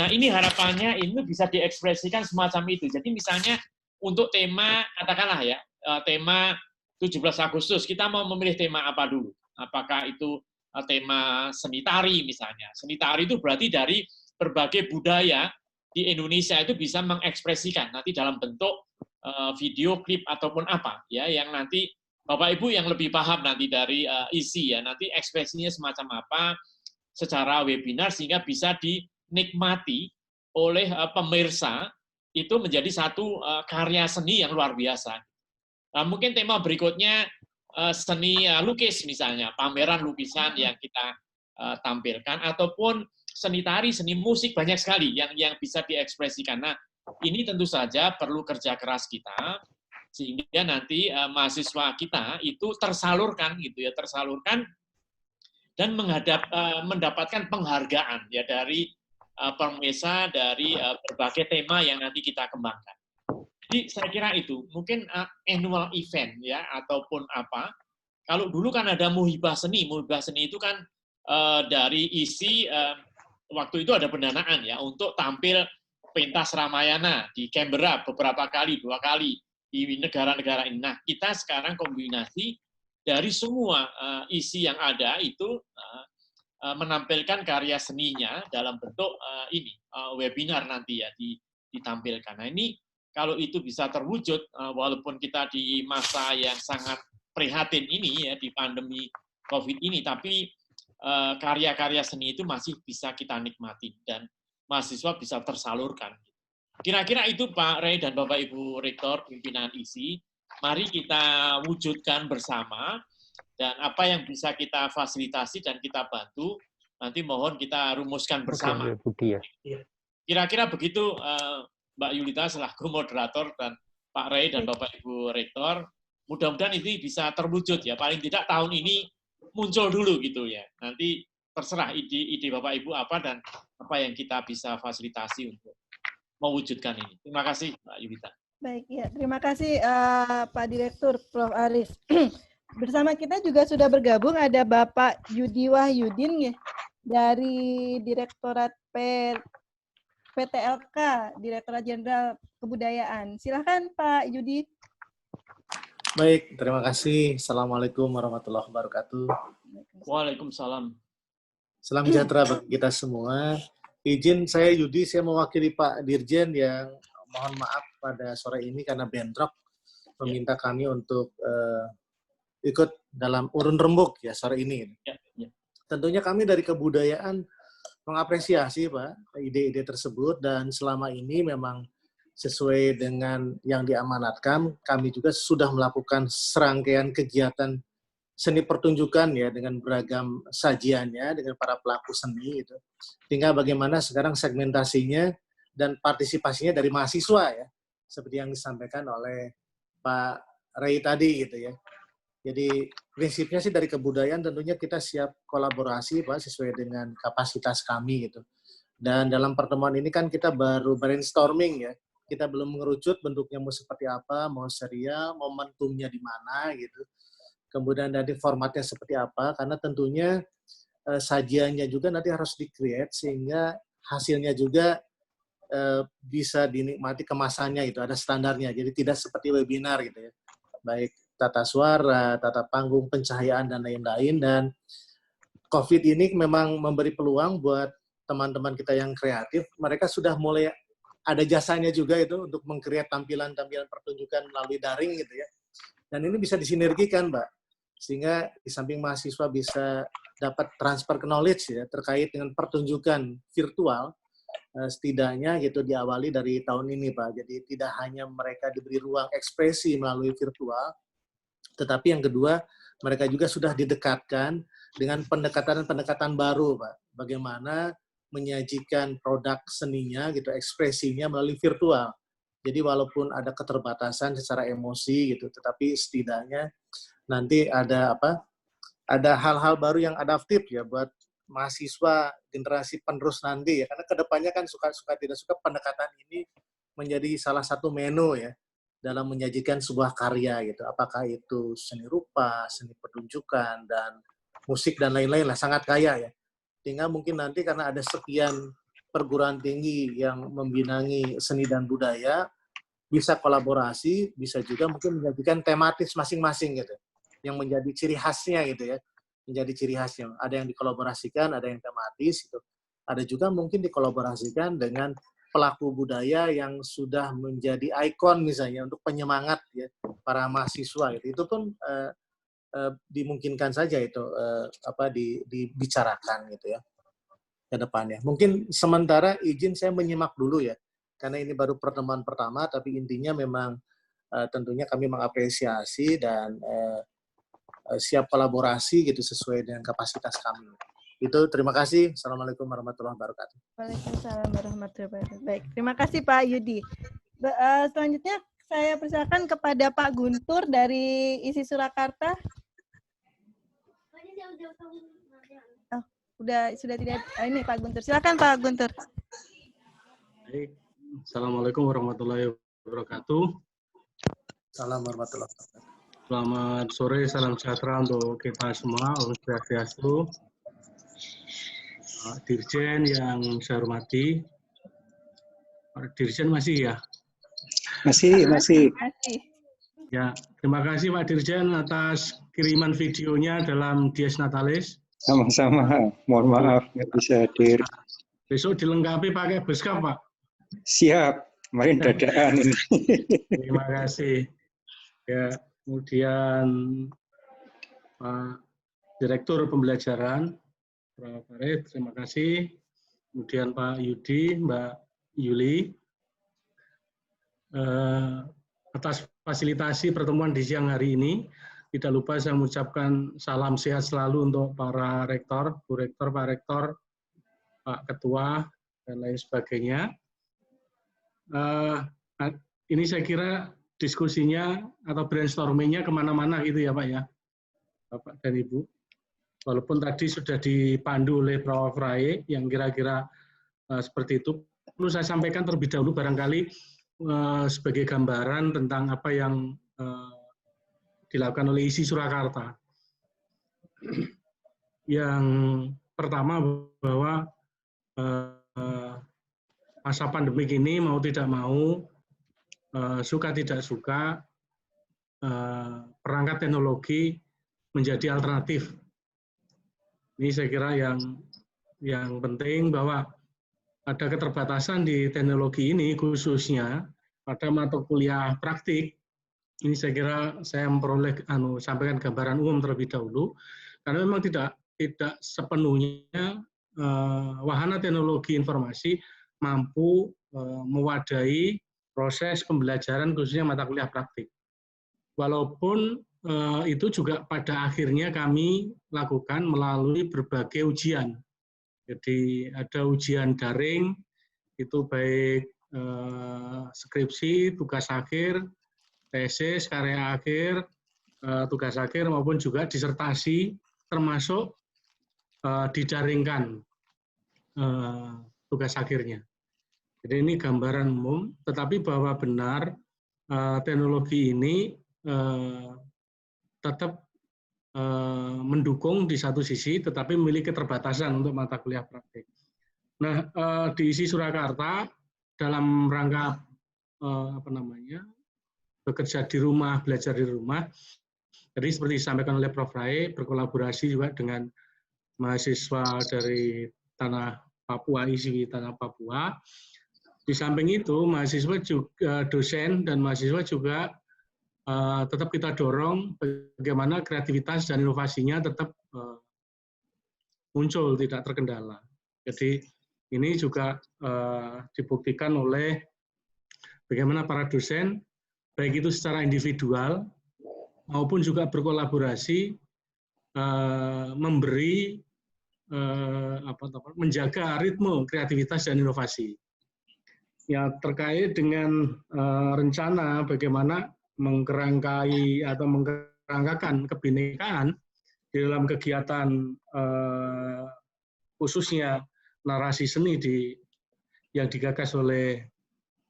Nah ini harapannya ini bisa diekspresikan semacam itu. Jadi misalnya untuk tema katakanlah ya tema 17 Agustus kita mau memilih tema apa dulu? Apakah itu tema seni tari misalnya? Seni tari itu berarti dari berbagai budaya di Indonesia itu bisa mengekspresikan nanti dalam bentuk video klip ataupun apa ya yang nanti Bapak Ibu yang lebih paham nanti dari isi ya nanti ekspresinya semacam apa secara webinar sehingga bisa dinikmati oleh pemirsa itu menjadi satu karya seni yang luar biasa. Mungkin tema berikutnya seni lukis misalnya, pameran lukisan yang kita tampilkan ataupun seni tari, seni musik banyak sekali yang bisa diekspresikan. Nah, ini tentu saja perlu kerja keras kita sehingga nanti mahasiswa kita itu tersalurkan gitu ya, tersalurkan dan mendapatkan penghargaan ya dari pemirsa dari berbagai tema yang nanti kita kembangkan. Jadi saya kira itu mungkin annual event ya ataupun apa. Kalau dulu kan ada muhibah seni itu kan dari isi waktu itu ada pendanaan ya untuk tampil pentas Ramayana di Canberra beberapa kali, 2 kali di negara-negara ini. Nah, kita sekarang kombinasi dari semua isi yang ada itu menampilkan karya seninya dalam bentuk ini webinar nanti ya ditampilkan. Nah, ini kalau itu bisa terwujud walaupun kita di masa yang sangat prihatin ini ya di pandemi Covid ini, tapi karya-karya seni itu masih bisa kita nikmati dan mahasiswa bisa tersalurkan. Kira-kira itu Pak Ray dan Bapak Ibu Rektor pimpinan ISI, mari kita wujudkan bersama dan apa yang bisa kita fasilitasi dan kita bantu, nanti mohon kita rumuskan bersama. Kira-kira begitu Mbak Yulita selaku moderator dan Pak Ray dan Bapak Ibu Rektor, mudah-mudahan ini bisa terwujud ya, paling tidak tahun ini muncul dulu gitu ya. Nanti terserah ide Bapak Ibu apa dan apa yang kita bisa fasilitasi untuk mewujudkan ini. Terima kasih Mbak Yulita. Baik ya, terima kasih Pak Direktur Prof. Arif. Bersama kita juga sudah bergabung ada Bapak Yudi Wahyudin ya, dari Direktorat PTLK, Direktorat Jenderal Kebudayaan. Silakan Pak Yudi. Baik, terima kasih. Assalamualaikum warahmatullahi wabarakatuh. Waalaikumsalam. Salam sejahtera bagi kita semua. Izin saya Yudi, saya mewakili Pak Dirjen yang mohon maaf pada sore ini karena bentrok meminta kami untuk ikut dalam urun rembuk ya sore ini. Tentunya kami dari kebudayaan mengapresiasi Pak ide-ide tersebut dan selama ini memang sesuai dengan yang diamanatkan, kami juga sudah melakukan serangkaian kegiatan seni pertunjukan ya dengan beragam sajiannya dengan para pelaku seni itu. Tinggal bagaimana sekarang segmentasinya dan partisipasinya dari mahasiswa ya, seperti yang disampaikan oleh Pak Ray tadi gitu ya. Jadi prinsipnya sih dari kebudayaan tentunya kita siap kolaborasi Pak sesuai dengan kapasitas kami gitu. Dan dalam pertemuan ini kan kita baru brainstorming ya. Kita belum mengerucut bentuknya mau seperti apa, mau serial, momentumnya di mana gitu. Kemudian nanti formatnya seperti apa, karena tentunya sajiannya juga nanti harus di-create sehingga hasilnya juga bisa dinikmati kemasannya itu, ada standarnya. Jadi tidak seperti webinar gitu ya. Baik tata suara, tata panggung, pencahayaan, dan lain-lain. Dan COVID ini memang memberi peluang buat teman-teman kita yang kreatif, mereka sudah mulai ada jasanya juga itu untuk meng-create tampilan-tampilan pertunjukan melalui daring gitu ya. Dan ini bisa disinergikan, Mbak. Sehingga di samping mahasiswa bisa dapat transfer knowledge ya terkait dengan pertunjukan virtual, setidaknya gitu diawali dari tahun ini, Pak. Jadi tidak hanya mereka diberi ruang ekspresi melalui virtual, tetapi yang kedua, mereka juga sudah didekatkan dengan pendekatan-pendekatan baru, Pak. Bagaimana menyajikan produk seninya gitu, ekspresinya melalui virtual. Jadi walaupun ada keterbatasan secara emosi gitu, tetapi setidaknya nanti ada apa? Ada hal-hal baru yang adaptif ya buat mahasiswa generasi penerus nanti ya. Karena kedepannya kan suka-suka tidak suka pendekatan ini menjadi salah satu menu ya dalam menyajikan sebuah karya gitu. Apakah itu seni rupa, seni pertunjukan, dan musik dan lain-lain lah, sangat kaya ya. Tinggal mungkin nanti karena ada sekian perguruan tinggi yang membinangi seni dan budaya, bisa kolaborasi, bisa juga mungkin menjadikan tematis masing-masing gitu, yang menjadi ciri khasnya gitu ya, menjadi ciri khasnya. Ada yang dikolaborasikan, ada yang tematis gitu. Ada juga mungkin dikolaborasikan dengan pelaku budaya yang sudah menjadi ikon misalnya untuk penyemangat ya para mahasiswa gitu. Itu pun dimungkinkan saja itu dibicarakan gitu ya ke depannya. Mungkin sementara izin saya menyimak dulu ya, karena ini baru pertemuan pertama, tapi intinya memang tentunya kami mengapresiasi dan siap kolaborasi gitu sesuai dengan kapasitas kami. Itu terima kasih. Assalamualaikum warahmatullahi wabarakatuh. Waalaikumsalam warahmatullahi wabarakatuh. Baik, terima kasih Pak Yudi. Selanjutnya saya persilakan kepada Pak Guntur dari ISI Surakarta. Oh, sudah tidak. Ini Pak Guntur. Silakan Pak Guntur. Baik. Assalamualaikum warahmatullahi wabarakatuh. Salam warahmatullahi wabarakatuh. Selamat sore, salam sejahtera untuk kita semua. Om Swastiastu. Pak Dirjen yang saya hormati. Pak Dirjen masih ya? Masih. Ya, terima kasih Pak Dirjen atas kiriman videonya dalam Dies Natalis. Sama-sama. Mohon maaf nggak bisa hadir. Besok dilengkapi pakai beskap, Pak. Siap. Kemarin dadaan ini. Terima kasih. Ya, kemudian Pak Direktur Pembelajaran, Prof. Farid, terima kasih. Kemudian Pak Yudi, Mbak Yuli, atas fasilitasi pertemuan di siang hari ini. Tidak lupa saya mengucapkan salam sehat selalu untuk para rektor, Bu Rektor, Pak Rektor, Pak Ketua, dan lain sebagainya. Ini saya kira diskusinya atau brainstorming-nya kemana-mana gitu ya Pak ya, Bapak dan Ibu. Walaupun tadi sudah dipandu oleh Prof. Ray yang kira-kira seperti itu. Perlu saya sampaikan terlebih dahulu barangkali sebagai gambaran tentang apa yang dilakukan oleh ISI Surakarta. Yang pertama bahwa masa pandemik ini mau tidak mau, suka tidak suka, perangkat teknologi menjadi alternatif. Ini saya kira yang penting bahwa ada keterbatasan di teknologi ini khususnya pada mata kuliah praktik. Ini saya kira saya memperoleh sampaikan gambaran umum terlebih dahulu, karena memang tidak sepenuhnya wahana teknologi informasi mampu mewadahi proses pembelajaran khususnya mata kuliah praktik. Walaupun itu juga pada akhirnya kami lakukan melalui berbagai ujian. Jadi ada ujian daring, itu baik skripsi, tugas akhir, tesis, karya akhir, tugas akhir maupun juga disertasi, termasuk didaringkan tugas akhirnya. Jadi ini gambaran umum, tetapi bahwa benar teknologi ini tetap mendukung di satu sisi, tetapi memiliki keterbatasan untuk mata kuliah praktik. Nah, di ISI Surakarta dalam rangka bekerja di rumah, belajar di rumah. Jadi seperti disampaikan oleh Prof. Rai, berkolaborasi juga dengan mahasiswa dari tanah Papua, ISI tanah Papua. Di samping itu, mahasiswa juga, dosen dan mahasiswa juga tetap kita dorong bagaimana kreativitas dan inovasinya tetap muncul, tidak terkendala. Jadi ini juga dibuktikan oleh bagaimana para dosen, baik itu secara individual maupun juga berkolaborasi, memberi, menjaga ritme kreativitas dan inovasi. Ya, terkait dengan rencana bagaimana mengkerangkai atau mengkerangkakan kebinekaan di dalam kegiatan khususnya narasi seni yang digagas oleh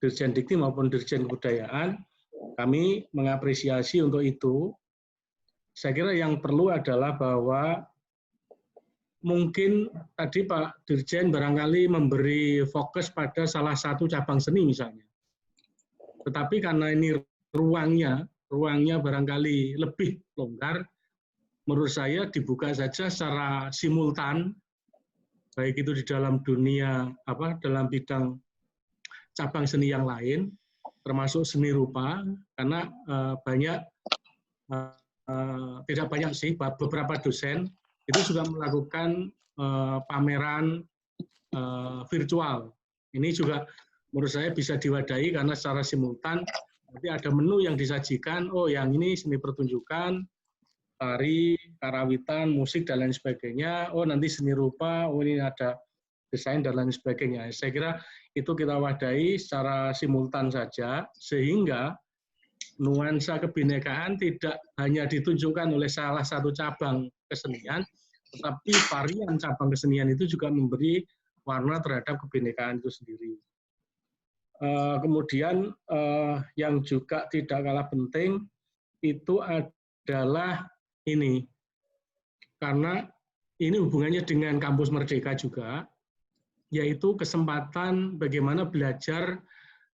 Dirjen Dikti maupun Dirjen Kebudayaan, kami mengapresiasi untuk itu. Saya kira yang perlu adalah bahwa mungkin tadi Pak Dirjen barangkali memberi fokus pada salah satu cabang seni misalnya. Tetapi karena ini ruangnya barangkali lebih longgar, menurut saya dibuka saja secara simultan, baik itu di dalam dunia dalam bidang cabang seni yang lain, termasuk seni rupa, karena tidak banyak sih, beberapa dosen itu juga melakukan pameran virtual. Ini juga menurut saya bisa diwadahi karena secara simultan nanti ada menu yang disajikan, oh yang ini seni pertunjukan, tari, karawitan, musik, dan lain sebagainya. Oh nanti seni rupa, oh ini ada desain, dan lain sebagainya. Saya kira itu kita wadahi secara simultan saja, sehingga nuansa kebinekaan tidak hanya ditunjukkan oleh salah satu cabang kesenian, tetapi varian cabang kesenian itu juga memberi warna terhadap kebinekaan itu sendiri. Kemudian yang juga tidak kalah penting itu adalah ini, karena ini hubungannya dengan Kampus Merdeka juga, yaitu kesempatan bagaimana belajar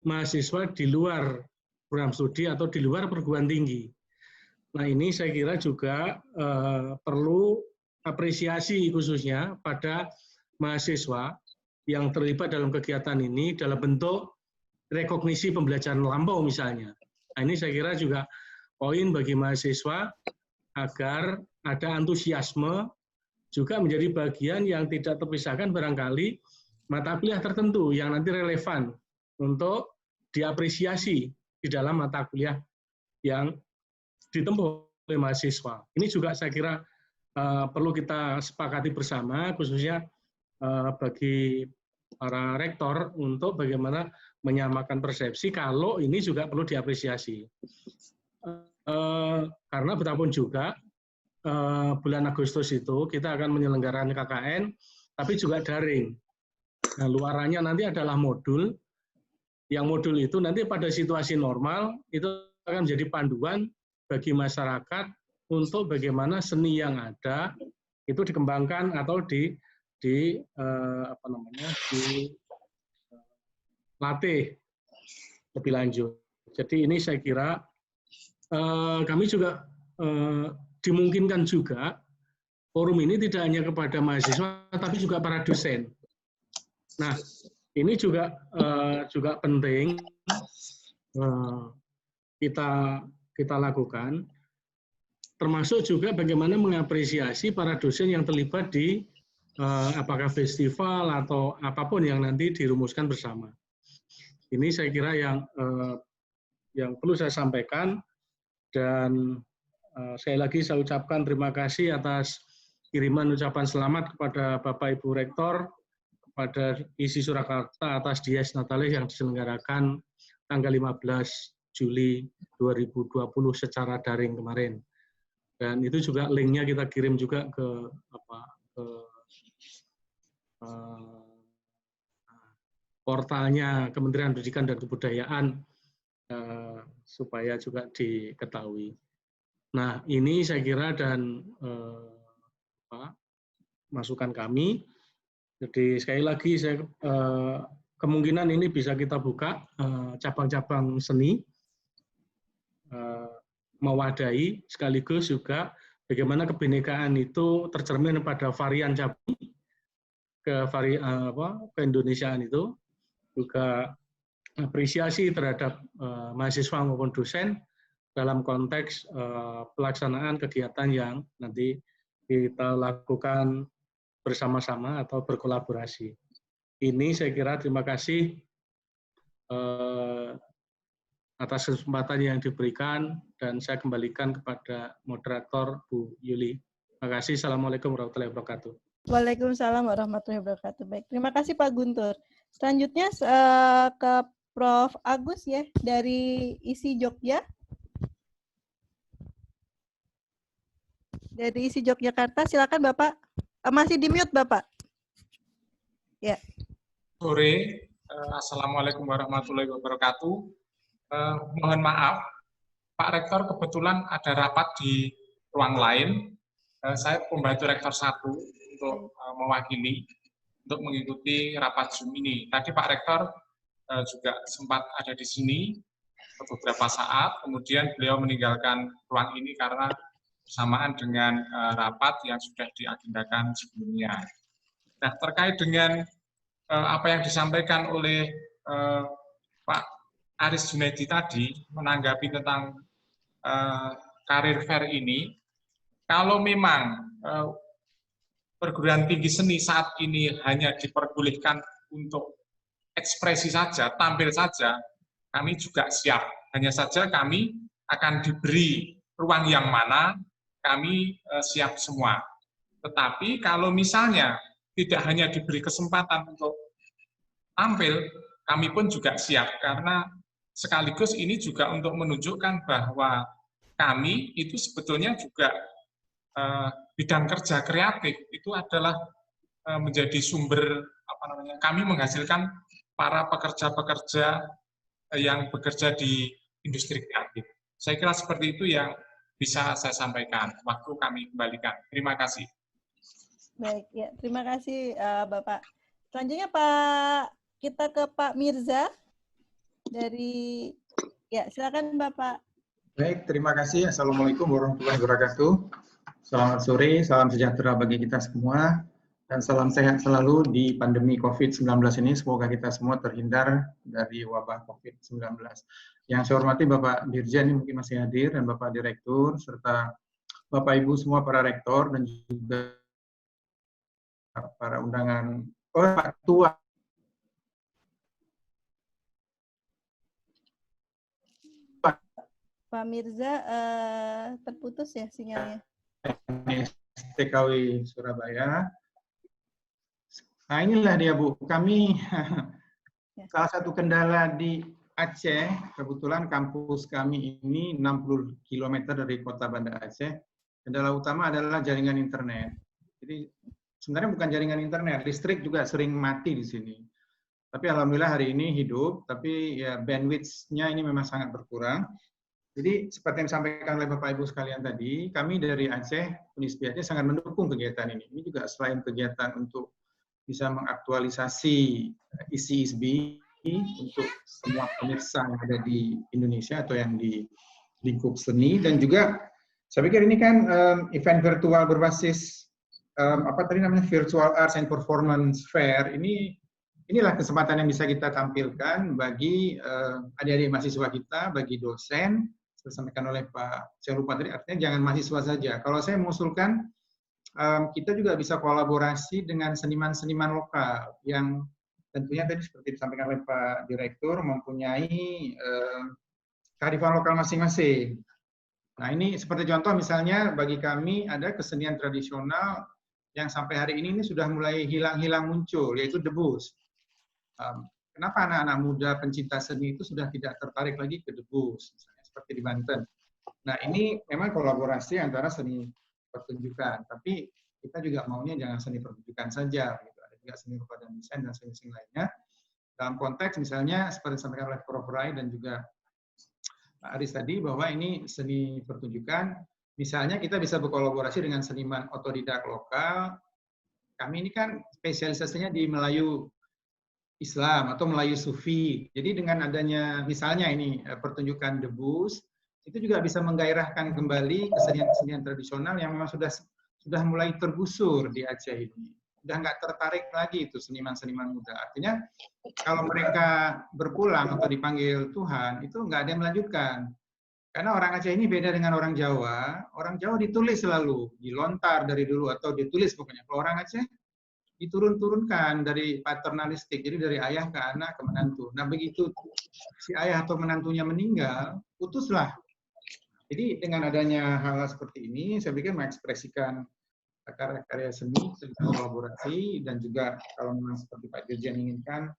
mahasiswa di luar program studi atau di luar perguruan tinggi. Nah ini saya kira juga perlu apresiasi khususnya pada mahasiswa yang terlibat dalam kegiatan ini dalam bentuk rekognisi pembelajaran lampau misalnya. Nah ini saya kira juga poin bagi mahasiswa agar ada antusiasme juga menjadi bagian yang tidak terpisahkan barangkali mata kuliah tertentu yang nanti relevan untuk diapresiasi di dalam mata kuliah yang ditempuh oleh mahasiswa. Ini juga saya kira perlu kita sepakati bersama, khususnya bagi para rektor untuk bagaimana menyamakan persepsi kalau ini juga perlu diapresiasi. Karena betapapun juga bulan Agustus itu kita akan menyelenggarakan KKN, tapi juga daring. Nah, luarannya nanti adalah modul. Yang modul itu nanti pada situasi normal itu akan menjadi panduan bagi masyarakat untuk bagaimana seni yang ada itu dikembangkan atau dilatih lebih lanjut. Jadi ini saya kira kami juga dimungkinkan juga forum ini tidak hanya kepada mahasiswa tapi juga para dosen. Nah, ini juga penting kita lakukan, termasuk juga bagaimana mengapresiasi para dosen yang terlibat di apakah festival atau apapun yang nanti dirumuskan bersama. Ini saya kira yang perlu saya sampaikan, dan sekali lagi saya ucapkan terima kasih atas kiriman ucapan selamat kepada Bapak Ibu Rektor, kepada ISI Surakarta atas Dies Natalis yang diselenggarakan tanggal 15 Juli 2020 secara daring kemarin. Dan itu juga linknya kita kirim juga ke portalnya Kementerian Pendidikan dan Kebudayaan supaya juga diketahui. Nah, ini saya kira dan masukan kami. Jadi sekali lagi saya kemungkinan ini bisa kita buka cabang-cabang seni mewadahi, sekaligus juga bagaimana kebinekaan itu tercermin pada varian cabang keindonesiaan itu, juga apresiasi terhadap mahasiswa maupun dosen dalam konteks pelaksanaan kegiatan yang nanti kita lakukan bersama-sama atau berkolaborasi. Ini saya kira terima kasih atas kesempatan yang diberikan, dan saya kembalikan kepada moderator Bu Yuli. Terima kasih. Assalamualaikum warahmatullahi wabarakatuh. Waalaikumsalam warahmatullahi wabarakatuh. Baik, terima kasih Pak Guntur. Selanjutnya ke Prof. Agus ya, dari ISI Jogja. Dari ISI Yogyakarta, silakan Bapak. Masih di mute Bapak. Ya. Sore, Assalamualaikum warahmatullahi wabarakatuh. Mohon maaf, Pak Rektor kebetulan ada rapat di ruang lain. Saya pembantu Rektor 1 untuk mewakili, untuk mengikuti rapat Zoom ini. Tadi Pak Rektor juga sempat ada di sini beberapa saat, kemudian beliau meninggalkan ruang ini karena bersamaan dengan rapat yang sudah diagendakan sebelumnya. Nah, terkait dengan apa yang disampaikan oleh Pak Aris Junaidi tadi, menanggapi tentang karir fair ini, kalau memang perguruan tinggi seni saat ini hanya diperbolehkan untuk ekspresi saja, tampil saja, kami juga siap. Hanya saja kami akan diberi ruang yang mana, kami siap semua. Tetapi kalau misalnya tidak hanya diberi kesempatan untuk tampil, kami pun juga siap, karena sekaligus ini juga untuk menunjukkan bahwa kami itu sebetulnya juga bidang kerja kreatif itu adalah menjadi sumber kami menghasilkan para pekerja-pekerja yang bekerja di industri kreatif. Saya kira seperti itu yang bisa saya sampaikan. Waktu kami kembalikan. Terima kasih. Baik, ya, terima kasih Bapak. Selanjutnya kita ke Pak Mirza dari, ya silakan Bapak. Baik, terima kasih. Assalamualaikum warahmatullahi wabarakatuh. Selamat sore, salam sejahtera bagi kita semua, dan salam sehat selalu di pandemi COVID-19 ini. Semoga kita semua terhindar dari wabah COVID-19. Yang saya hormati Bapak Dirjen, ini mungkin masih hadir, dan Bapak Direktur, serta Bapak Ibu semua para rektor, dan juga para undangan, Pak Ketua. Pak Mirza, terputus ya sinyalnya. TKW Surabaya. Nah inilah dia Bu, kami salah satu kendala di Aceh, kebetulan kampus kami ini 60 km dari kota Banda Aceh. Kendala utama adalah jaringan internet. Jadi sebenarnya bukan jaringan internet, listrik juga sering mati di sini. Tapi alhamdulillah hari ini hidup, tapi ya bandwidth-nya ini memang sangat berkurang. Jadi seperti yang disampaikan oleh Bapak Ibu sekalian tadi, kami dari Aceh, Unisbi Aceh sangat mendukung kegiatan ini. Ini juga selain kegiatan untuk bisa mengaktualisasi isi ISBI untuk semua pemirsa yang ada di Indonesia atau yang di lingkup seni, dan juga saya pikir ini kan event virtual berbasis Virtual Arts and Performance Fair. Inilah kesempatan yang bisa kita tampilkan bagi adik-adik mahasiswa kita, bagi dosen. Disampaikan oleh Pak, saya lupa tadi, artinya jangan mahasiswa saja. Kalau saya mengusulkan, kita juga bisa kolaborasi dengan seniman-seniman lokal yang tentunya tadi seperti disampaikan oleh Pak Direktur mempunyai kearifan lokal masing-masing. Nah ini seperti contoh misalnya bagi kami ada kesenian tradisional yang sampai hari ini sudah mulai hilang-hilang muncul, yaitu debus. Kenapa anak-anak muda pencinta seni itu sudah tidak tertarik lagi ke debus, misalnya seperti di Banten. Nah ini memang kolaborasi antara seni pertunjukan, tapi kita juga maunya jangan seni pertunjukan saja, gitu. Ada juga seni rupa dan desain dan seni-seni lainnya. Dalam konteks misalnya seperti disampaikan oleh Prof. Rai dan juga Pak Aris tadi bahwa ini seni pertunjukan, misalnya kita bisa berkolaborasi dengan seniman otodidak lokal. Kami ini kan spesialisasinya di Melayu Islam atau Melayu Sufi. Jadi dengan adanya misalnya ini pertunjukan debus, itu juga bisa menggairahkan kembali kesenian-kesenian tradisional yang memang sudah mulai tergusur di Aceh ini. Sudah nggak tertarik lagi itu seniman-seniman muda. Artinya kalau mereka berpulang atau dipanggil Tuhan, itu nggak ada yang melanjutkan. Karena orang Aceh ini beda dengan orang Jawa. Orang Jawa ditulis selalu, dilontar dari dulu atau ditulis pokoknya. Kalau orang Aceh diturun-turunkan dari paternalistik, jadi dari ayah ke anak ke menantu. Nah begitu si ayah atau menantunya meninggal, putuslah. Jadi dengan adanya hal seperti ini, saya pikir mengekspresikan karya-karya seni, kolaborasi, dan juga kalau memang seperti Pak Dirjen inginkan,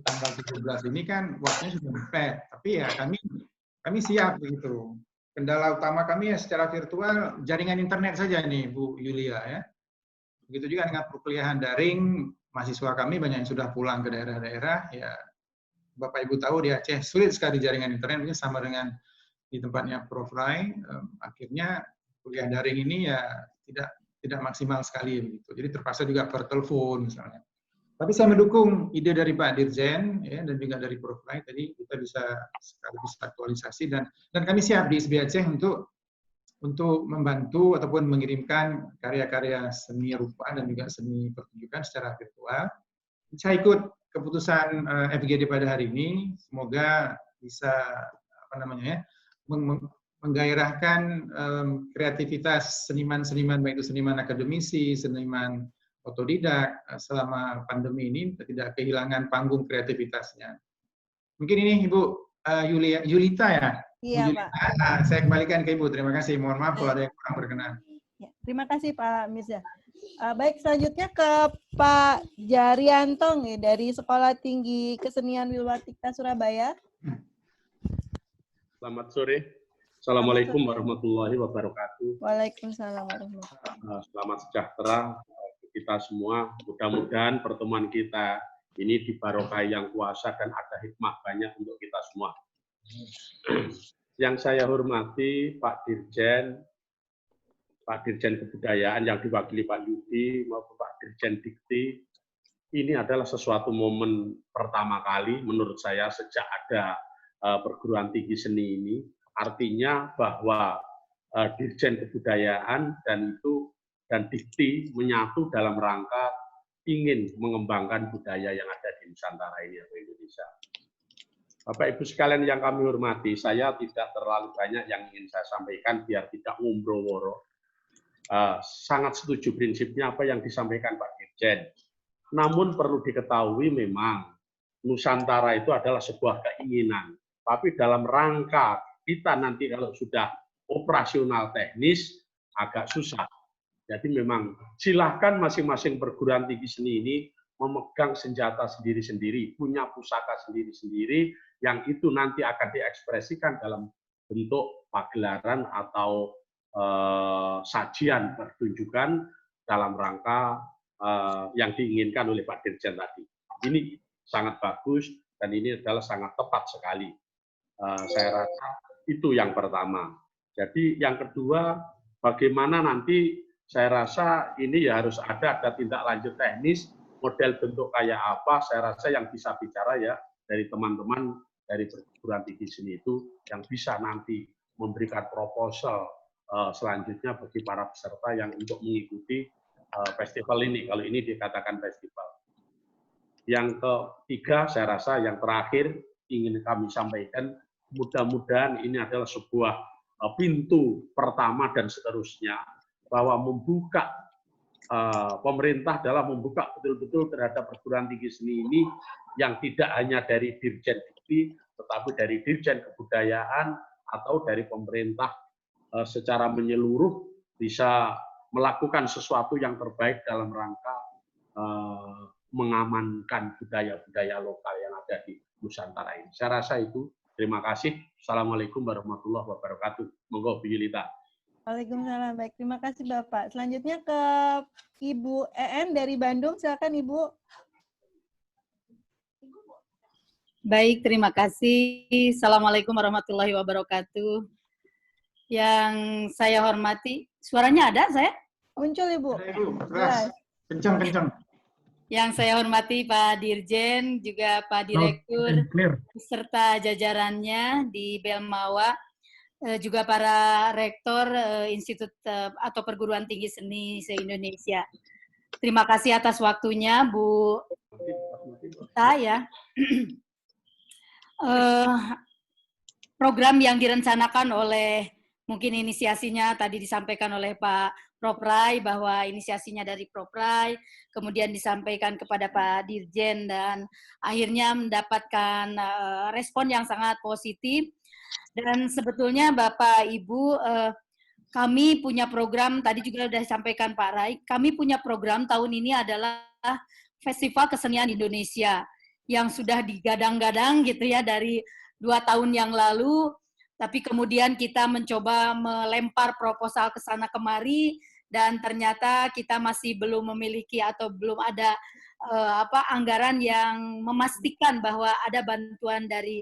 tanggal 17 ini kan waktunya sudah mepet. Tapi ya kami siap begitu. Kendala utama kami ya secara virtual, jaringan internet saja nih Bu Yulia ya. Begitu juga dengan perkuliahan daring, mahasiswa kami banyak yang sudah pulang ke daerah-daerah, ya Bapak Ibu tahu di Aceh sulit sekali jaringan internet, mungkin sama dengan di tempatnya Prof. Rai, akhirnya kuliah daring ini ya tidak maksimal sekali begitu. Jadi terpaksa juga per telepon misalnya. Tapi saya mendukung ide dari Pak Dirjen ya, dan juga dari Prof. Rai tadi kita bisa sekaligus aktualisasi dan kami siap di ISB Aceh untuk membantu ataupun mengirimkan karya-karya seni rupa dan juga seni pertunjukan secara virtual. Saya ikut keputusan FGD pada hari ini, semoga bisa menggairahkan kreativitas seniman-seniman, baik itu seniman akademisi, seniman otodidak selama pandemi ini tidak kehilangan panggung kreativitasnya. Mungkin ini Ibu Yulita ya? Iya, Pak. Saya kembalikan ke Ibu. Terima kasih. Mohon maaf kalau ada yang kurang berkenan. Ya, terima kasih Pak Mirza. Baik, selanjutnya ke Pak Jarianto nih, dari Sekolah Tinggi Kesenian Wilwatikta Surabaya. Selamat sore. Assalamualaikum warahmatullahi wabarakatuh. Waalaikumsalam warahmatullahi wabarakatuh. Selamat sejahtera kita semua. Mudah-mudahan pertemuan kita ini dibarokai yang kuasa dan ada hikmah banyak untuk kita semua. Yang saya hormati Pak Dirjen Kebudayaan yang diwakili Pak Yudi maupun Pak Dirjen Dikti, ini adalah sesuatu momen pertama kali menurut saya sejak ada perguruan tinggi seni ini. Artinya bahwa Dirjen Kebudayaan dan Dikti menyatu dalam rangka ingin mengembangkan budaya yang ada di Nusantara ini atau Indonesia. Bapak Ibu sekalian yang kami hormati, saya tidak terlalu banyak yang ingin saya sampaikan biar tidak ngombroworo. Sangat setuju prinsipnya apa yang disampaikan Pak Dirjen. Namun perlu diketahui memang Nusantara itu adalah sebuah keinginan. Tapi dalam rangka kita nanti kalau sudah operasional teknis agak susah. Jadi memang silahkan masing-masing perguruan tinggi seni ini memegang senjata sendiri-sendiri, punya pusaka sendiri-sendiri, yang itu nanti akan diekspresikan dalam bentuk pagelaran atau sajian pertunjukan dalam rangka yang diinginkan oleh Pak Dirjen tadi. Ini sangat bagus dan ini adalah sangat tepat sekali. Saya rasa itu yang pertama. Jadi yang kedua, bagaimana nanti saya rasa ini ya harus ada tindak lanjut teknis, model bentuk kayak apa, saya rasa yang bisa bicara ya dari teman-teman dari perguruan tinggi seni itu yang bisa nanti memberikan proposal selanjutnya bagi para peserta yang untuk mengikuti festival ini, kalau ini dikatakan festival. Yang ketiga, saya rasa yang terakhir ingin kami sampaikan, mudah-mudahan ini adalah sebuah pintu pertama dan seterusnya, bahwa membuka pemerintah dalam membuka betul-betul terhadap perguruan tinggi seni ini yang tidak hanya dari Dirjen Dikti, tetapi dari Dirjen Kebudayaan atau dari pemerintah secara menyeluruh bisa melakukan sesuatu yang terbaik dalam rangka mengamankan budaya-budaya lokal yang ada di Nusantara ini. Saya rasa itu. Terima kasih. Assalamualaikum warahmatullahi wabarakatuh. Monggo Bu Yulita. Waalaikumsalam. Baik, terima kasih Bapak. Selanjutnya ke Ibu EN dari Bandung. Silakan Ibu. Baik, terima kasih. Assalamualaikum warahmatullahi wabarakatuh. Yang saya hormati, suaranya ada saya? Muncul Ibu. Ada, Ibu. Keras. Kencang. Yang saya hormati Pak Dirjen, juga Pak Direktur, serta jajarannya di Belmawa, juga para rektor Institut atau Perguruan Tinggi Seni se-Indonesia. Terima kasih atas waktunya, Bu Ita, ya. Program yang direncanakan oleh, mungkin inisiasinya tadi disampaikan oleh Pak Proprai, bahwa inisiasinya dari Proprai, kemudian disampaikan kepada Pak Dirjen, dan akhirnya mendapatkan respon yang sangat positif. Dan sebetulnya Bapak Ibu, kami punya program, tadi juga sudah disampaikan Pak Rai, kami punya program tahun ini adalah Festival Kesenian Indonesia, yang sudah digadang-gadang gitu ya dari 2 tahun yang lalu, tapi kemudian kita mencoba melempar proposal ke sana kemari, dan ternyata kita masih belum memiliki atau belum ada anggaran yang memastikan bahwa ada bantuan dari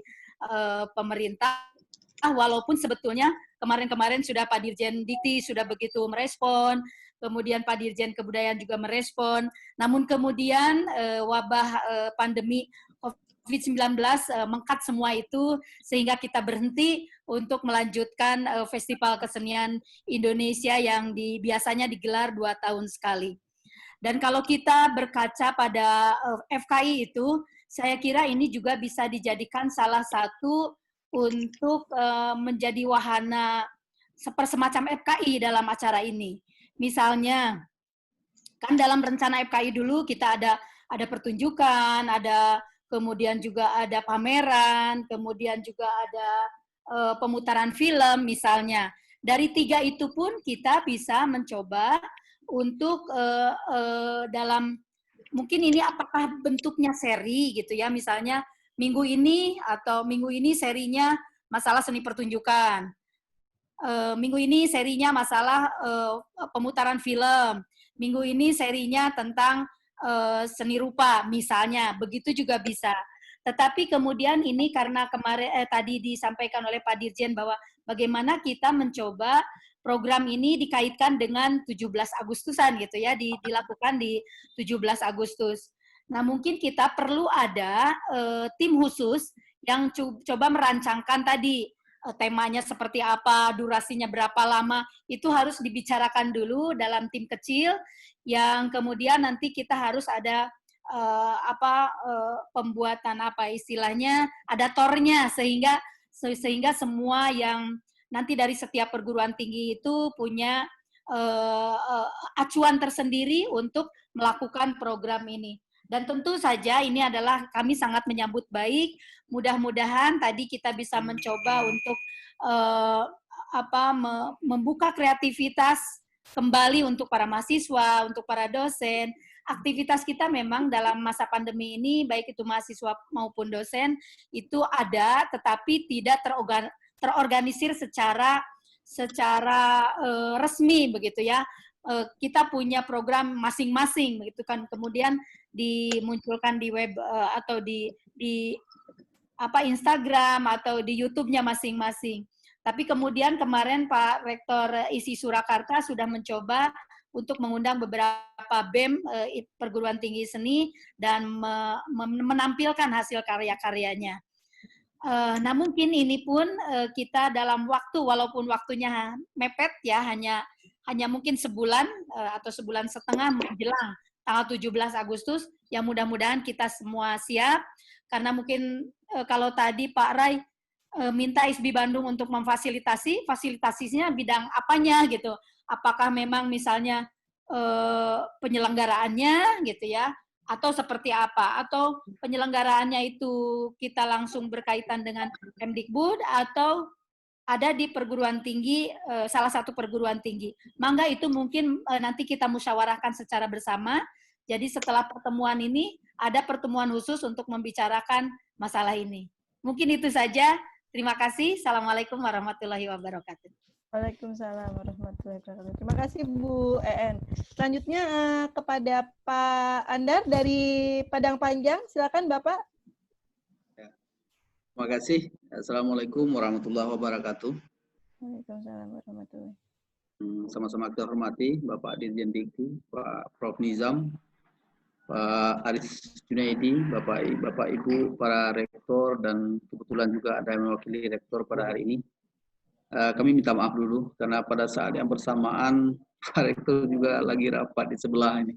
pemerintah, walaupun sebetulnya kemarin-kemarin sudah Pak Dirjen Dikti sudah begitu merespon, kemudian Pak Dirjen Kebudayaan juga merespon, namun kemudian wabah pandemi COVID-19 mengkat semua itu, sehingga kita berhenti untuk melanjutkan Festival Kesenian Indonesia yang biasanya digelar 2 tahun sekali. Dan kalau kita berkaca pada FKI itu, saya kira ini juga bisa dijadikan salah satu untuk menjadi wahana semacam FKI dalam acara ini. Misalnya, kan dalam rencana FKI dulu kita ada pertunjukan, kemudian juga ada pameran, kemudian juga ada pemutaran film misalnya. Dari 3 itu pun kita bisa mencoba untuk dalam, mungkin ini apakah bentuknya seri gitu ya, misalnya minggu ini serinya masalah seni pertunjukan, minggu ini serinya masalah pemutaran film, minggu ini serinya tentang seni rupa misalnya, begitu juga bisa. Tetapi kemudian ini karena kemarin tadi disampaikan oleh Pak Dirjen bahwa bagaimana kita mencoba program ini dikaitkan dengan 17 Agustusan gitu ya, dilakukan di 17 Agustus. Nah, mungkin kita perlu ada tim khusus yang coba merancangkan tadi temanya seperti apa, durasinya berapa lama, itu harus dibicarakan dulu dalam tim kecil, yang kemudian nanti kita harus ada pembuatan istilahnya ada tornya, sehingga semua yang nanti dari setiap perguruan tinggi itu punya acuan tersendiri untuk melakukan program ini. Dan tentu saja ini adalah kami sangat menyambut baik. Mudah-mudahan tadi kita bisa mencoba untuk membuka kreativitas kembali untuk para mahasiswa, untuk para dosen. Aktivitas kita memang dalam masa pandemi ini, baik itu mahasiswa maupun dosen, itu ada, tetapi tidak terorganisir secara resmi begitu ya. Kita punya program masing-masing begitu kan, kemudian dimunculkan di web atau di Instagram atau di YouTube-nya masing-masing. Tapi kemudian kemarin Pak Rektor ISI Surakarta sudah mencoba untuk mengundang beberapa BEM perguruan tinggi seni dan menampilkan hasil karya-karyanya. Nah, mungkin ini pun kita dalam waktu, walaupun waktunya mepet ya, hanya mungkin sebulan atau sebulan setengah menjelang tanggal 17 Agustus, yang mudah-mudahan kita semua siap, karena mungkin kalau tadi Pak Rai minta ISBI Bandung untuk memfasilitasinya bidang apanya gitu. Apakah memang misalnya penyelenggaraannya gitu ya, atau seperti apa, atau penyelenggaraannya itu kita langsung berkaitan dengan Kemdikbud atau ada di perguruan tinggi, salah satu perguruan tinggi. Mangga itu mungkin nanti kita musyawarahkan secara bersama. Jadi setelah pertemuan ini ada pertemuan khusus untuk membicarakan masalah ini. Mungkin itu saja. Terima kasih. Assalamualaikum warahmatullahi wabarakatuh. Waalaikumsalam warahmatullahi wabarakatuh. Terima kasih Bu EN. Selanjutnya kepada Pak Andar dari Padang Panjang. Silakan Bapak. Terima kasih. Assalamualaikum warahmatullahi wabarakatuh. Waalaikumsalam warahmatullahi wabarakatuh. Sama-sama kita hormati Bapak Dirjen Dikti, Pak Prof. Nizam, Pak Aris Junaidi, Bapak Ibu, para rektor, dan kebetulan juga ada yang mewakili rektor pada hari ini. Kami minta maaf dulu, karena pada saat yang bersamaan, Pak Rektor juga lagi rapat di sebelah ini.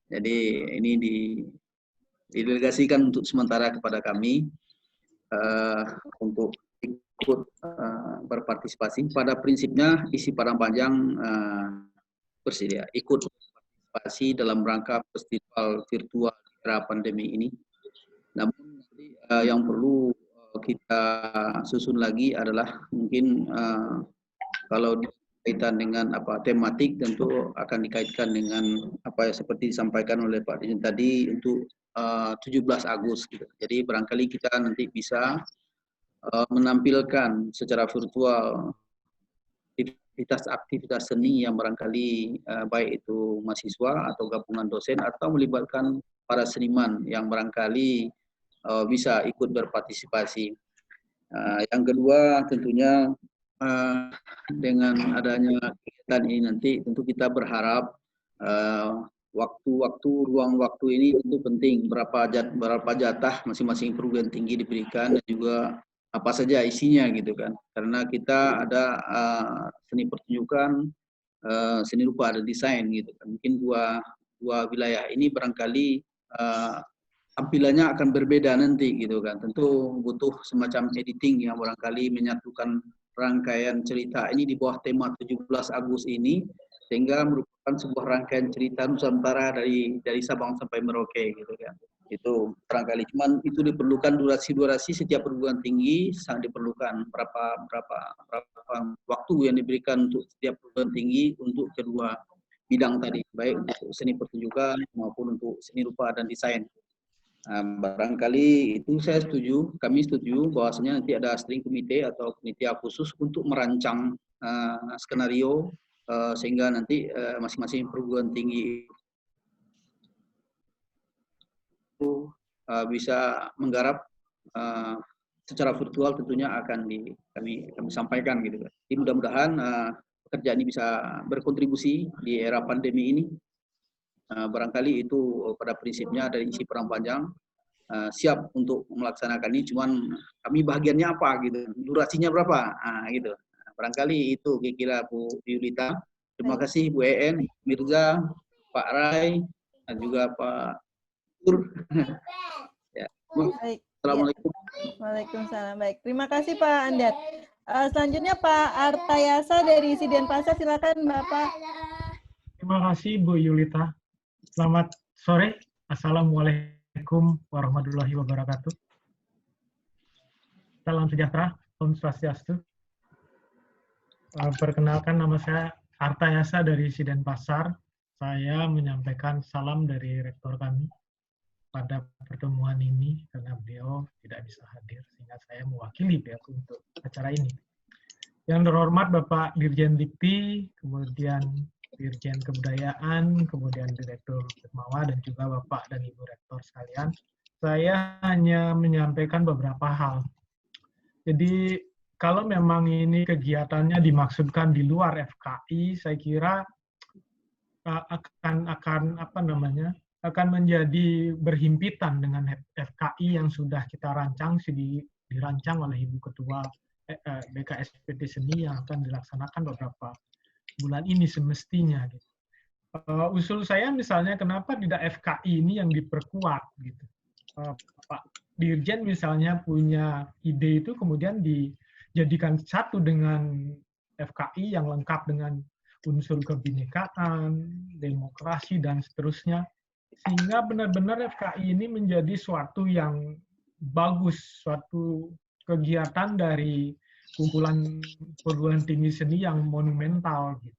Jadi ini didelegasikan untuk sementara kepada kami, untuk ikut berpartisipasi. Pada prinsipnya, isi Padang Panjang bersedia ikut partisipasi dalam rangka festival virtual era pandemi ini. Namun nanti yang perlu kita susun lagi adalah mungkin kalau dikaitan dengan tematik, tentu akan dikaitkan dengan apa yang seperti disampaikan oleh Pak Dirjen tadi untuk 17 Agustus gitu. Jadi barangkali kita nanti bisa menampilkan secara virtual aktivitas seni yang barangkali baik itu mahasiswa atau gabungan dosen atau melibatkan para seniman yang barangkali bisa ikut berpartisipasi. Yang kedua tentunya dengan adanya kegiatan ini nanti tentu kita berharap ruang waktu ini tentu penting, berapa jatah masing-masing perguruan tinggi diberikan dan juga apa saja isinya gitu kan, karena kita ada seni pertunjukan, seni rupa, ada desain gitu kan. Mungkin dua wilayah ini barangkali tampilannya akan berbeda nanti gitu kan. Tentu butuh semacam editing yang barangkali menyatukan rangkaian cerita ini di bawah tema 17 Agustus ini, sehingga merupakan sebuah rangkaian cerita Nusantara dari Sabang sampai Merauke gitu kan. Itu barangkali, cuman itu diperlukan durasi setiap perguruan tinggi, sangat diperlukan berapa waktu yang diberikan untuk setiap perguruan tinggi untuk kedua bidang tadi, baik untuk seni pertunjukan maupun untuk seni rupa dan desain. Barangkali itu saya setuju, kami setuju bahwasanya nanti ada steering committee atau panitia khusus untuk merancang skenario sehingga nanti masing-masing perguruan tinggi itu bisa menggarap secara virtual, tentunya akan kami sampaikan gitu kan. Jadi mudah-mudahan pekerjaan ini bisa berkontribusi di era pandemi ini. Barangkali itu pada prinsipnya dari isi Padang Panjang siap untuk melaksanakan ini, cuman kami bagiannya apa gitu, durasinya berapa, gitu. Barangkali itu kira-kira Bu Yulita. Terima kasih Bu EN, Mirza, Pak Rai, dan juga Pak Tur. Ya. Baik. Assalamualaikum. Ya. Waalaikumsalam. Baik, terima kasih Pak Andar. Selanjutnya Pak Artayasa dari Siden Pasar, silakan Bapak. Terima kasih Bu Yulita. Selamat sore. Assalamualaikum warahmatullahi wabarakatuh. Salam sejahtera, Om Swastiastu. Perkenalkan, nama saya Artayasa dari Siden Pasar. Saya menyampaikan salam dari rektor kami pada pertemuan ini karena beliau tidak bisa hadir, sehingga saya mewakili beliau untuk acara ini. Yang terhormat Bapak Dirjen Dikti, kemudian Dirjen Kebudayaan, kemudian Direktur Hitmawa, dan juga Bapak dan Ibu Rektor sekalian, saya hanya menyampaikan beberapa hal. Jadi kalau memang ini kegiatannya dimaksudkan di luar FKI, saya kira akan menjadi berhimpitan dengan FKI yang sudah kita rancang, dirancang oleh Ibu Ketua BKSPT Seni yang akan dilaksanakan beberapa bulan ini semestinya. Gitu. Usul saya misalnya kenapa tidak FKI ini yang diperkuat gitu. Pak Dirjen misalnya punya ide itu kemudian dijadikan satu dengan FKI yang lengkap dengan unsur kebinekaan, demokrasi, dan seterusnya. Sehingga benar-benar FKI ini menjadi suatu yang bagus, suatu kegiatan dari kumpulan perguruan tinggi seni yang monumental. Gitu.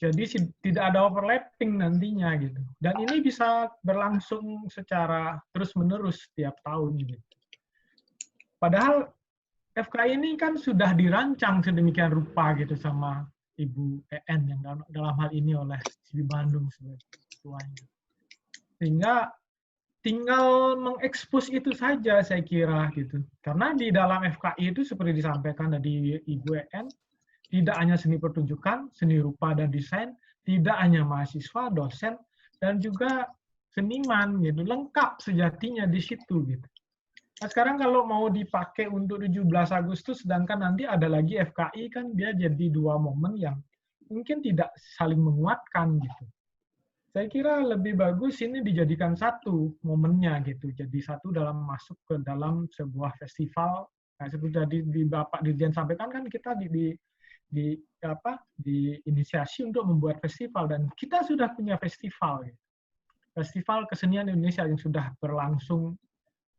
Jadi tidak ada overlapping nantinya gitu. Dan ini bisa berlangsung secara terus-menerus setiap tahun gitu. Padahal FKI ini kan sudah dirancang sedemikian rupa gitu sama Ibu EN yang dalam hal ini oleh CIBI Bandung sebagai ketuanya. Sehingga tinggal mengekspos itu saja saya kira gitu. Karena di dalam FKI itu seperti disampaikan dari Ibu EN, tidak hanya seni pertunjukan, seni rupa dan desain, tidak hanya mahasiswa, dosen, dan juga seniman gitu, lengkap sejatinya di situ gitu. Nah, sekarang kalau mau dipakai untuk 17 Agustus, sedangkan nanti ada lagi FKI kan dia jadi dua momen yang mungkin tidak saling menguatkan gitu. Saya kira lebih bagus ini dijadikan satu momennya gitu, jadi satu dalam masuk ke dalam sebuah festival. Nah, seperti tadi di Bapak Dirjen sampaikan kan kita diinisiasi untuk membuat festival dan kita sudah punya festival, gitu. Festival Kesenian Indonesia yang sudah berlangsung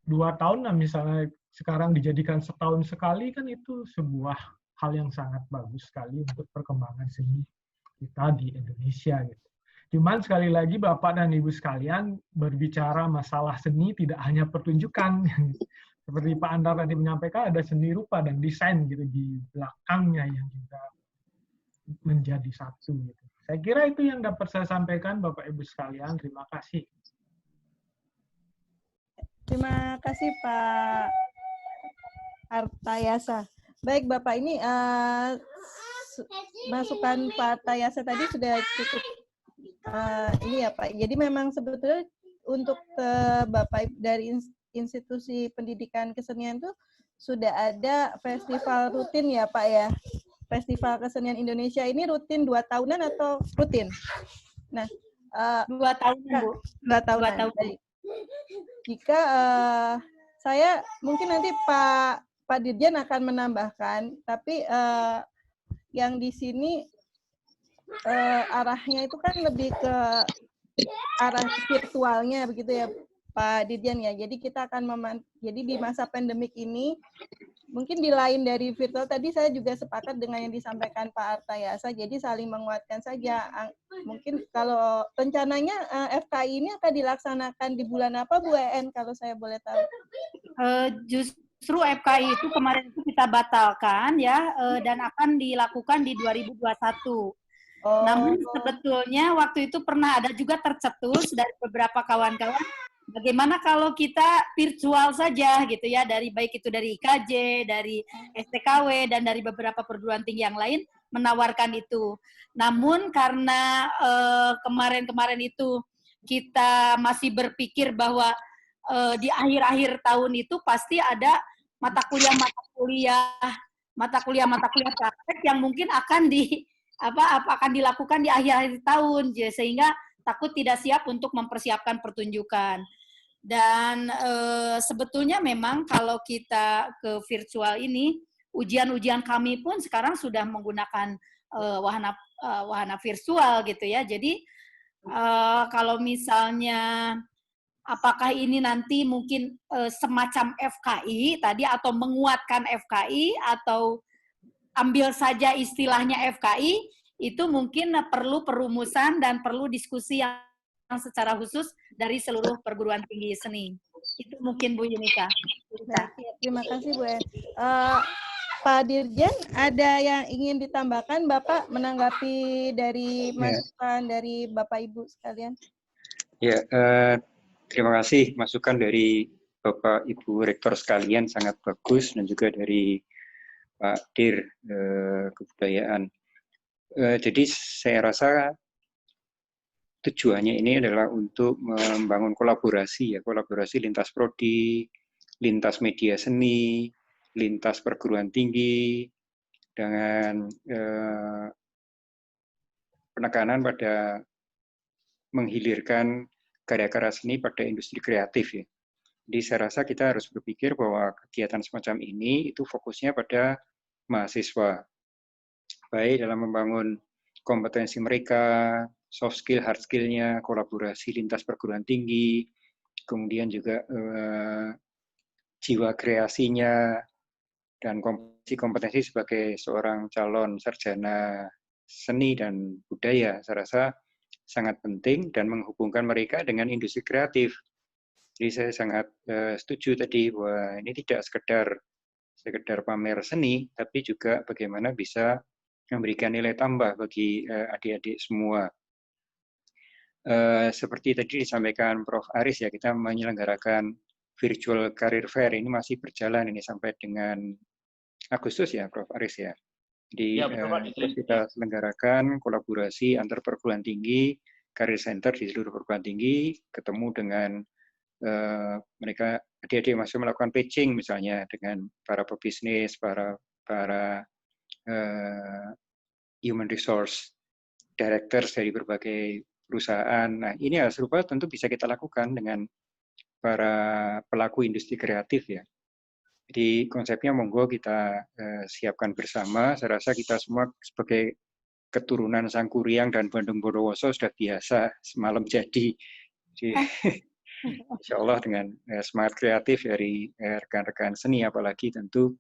2 tahun, nah misalnya sekarang dijadikan setahun sekali kan itu sebuah hal yang sangat bagus sekali untuk perkembangan seni kita di Indonesia gitu. Cuman sekali lagi Bapak dan Ibu sekalian berbicara masalah seni tidak hanya pertunjukan. Seperti Pak Andar tadi menyampaikan ada seni rupa dan desain gitu di belakangnya yang juga menjadi satu gitu. Saya kira itu yang dapat saya sampaikan Bapak Ibu sekalian. Terima kasih. Terima kasih Pak Artayasa. Baik Bapak, ini masukan Pak Artayasa tadi sudah cukup ini ya Pak. Jadi memang sebetulnya untuk Bapak dari institusi pendidikan kesenian itu sudah ada festival rutin ya Pak ya. Festival Kesenian Indonesia ini rutin 2 tahunan atau rutin? Nah, 2 tahunan Bu. 2 tahunan. 2 tahun. Jika saya mungkin nanti Pak Dirjen akan menambahkan, tapi yang di sini arahnya itu kan lebih ke arah virtualnya begitu ya Pak Dirjen ya. Jadi kita akan jadi di masa pandemik ini mungkin di lain dari virtual tadi saya juga sepakat dengan yang disampaikan Pak Artayasa. Jadi saling menguatkan saja. Mungkin kalau rencananya FKI ini akan dilaksanakan di bulan apa Bu EN kalau saya boleh tahu? Justru FKI itu kemarin itu kita batalkan ya dan akan dilakukan di 2021. Namun sebetulnya waktu itu pernah ada juga tercetus dari beberapa kawan-kawan, bagaimana kalau kita virtual saja gitu ya, dari baik itu dari IKJ, dari STKW, dan dari beberapa perguruan tinggi yang lain menawarkan itu. Namun karena kemarin-kemarin itu kita masih berpikir bahwa di akhir-akhir tahun itu pasti ada mata kuliah praktek yang mungkin akan akan dilakukan di akhir-akhir tahun, sehingga takut tidak siap untuk mempersiapkan pertunjukan. Dan sebetulnya memang kalau kita ke virtual ini, ujian-ujian kami pun sekarang sudah menggunakan wahana virtual gitu ya. Jadi kalau misalnya apakah ini nanti mungkin semacam FKI tadi atau menguatkan FKI atau ambil saja istilahnya FKI, itu mungkin perlu perumusan dan perlu diskusi yang secara khusus dari seluruh perguruan tinggi seni. Itu mungkin Bu Yunika. Terima kasih Bu En. Pak Dirjen, ada yang ingin ditambahkan Bapak menanggapi dari masukan dari Bapak Ibu sekalian? Ya, terima kasih masukan dari Bapak Ibu Rektor sekalian, sangat bagus, dan juga dari Pak Dir Kebudayaan. Jadi saya rasa tujuannya ini adalah untuk membangun kolaborasi, ya, kolaborasi lintas prodi, lintas media seni, lintas perguruan tinggi, dengan penekanan pada menghilirkan karya-karya seni pada industri kreatif, ya. Jadi saya rasa kita harus berpikir bahwa kegiatan semacam ini itu fokusnya pada mahasiswa, baik dalam membangun kompetensi mereka, soft skill, hard skill-nya, kolaborasi lintas perguruan tinggi, kemudian juga jiwa kreasinya, dan kompetensi sebagai seorang calon sarjana seni dan budaya, saya rasa sangat penting dan menghubungkan mereka dengan industri kreatif. Jadi saya sangat setuju tadi bahwa ini tidak sekedar pamer seni, tapi juga bagaimana bisa memberikan nilai tambah bagi adik-adik semua. Seperti tadi disampaikan Prof. Aris ya, kita menyelenggarakan virtual career fair ini masih berjalan ini sampai dengan Agustus ya, Prof. Aris ya. Jadi Ya, betul, Pak. terus kita selenggarakan kolaborasi antar perguruan tinggi, career center di seluruh perguruan tinggi, ketemu dengan mereka adik-adik masih melakukan pitching misalnya dengan para pebisnis, para human resource directors dari berbagai perusahaan. Nah, ini hal serupa tentu bisa kita lakukan dengan para pelaku industri kreatif ya. Jadi konsepnya monggo kita siapkan bersama. Saya rasa kita semua sebagai keturunan Sangkuriang dan Bandung Bondowoso sudah biasa semalam jadi. Insya Allah dengan semangat kreatif dari rekan-rekan seni, apalagi tentu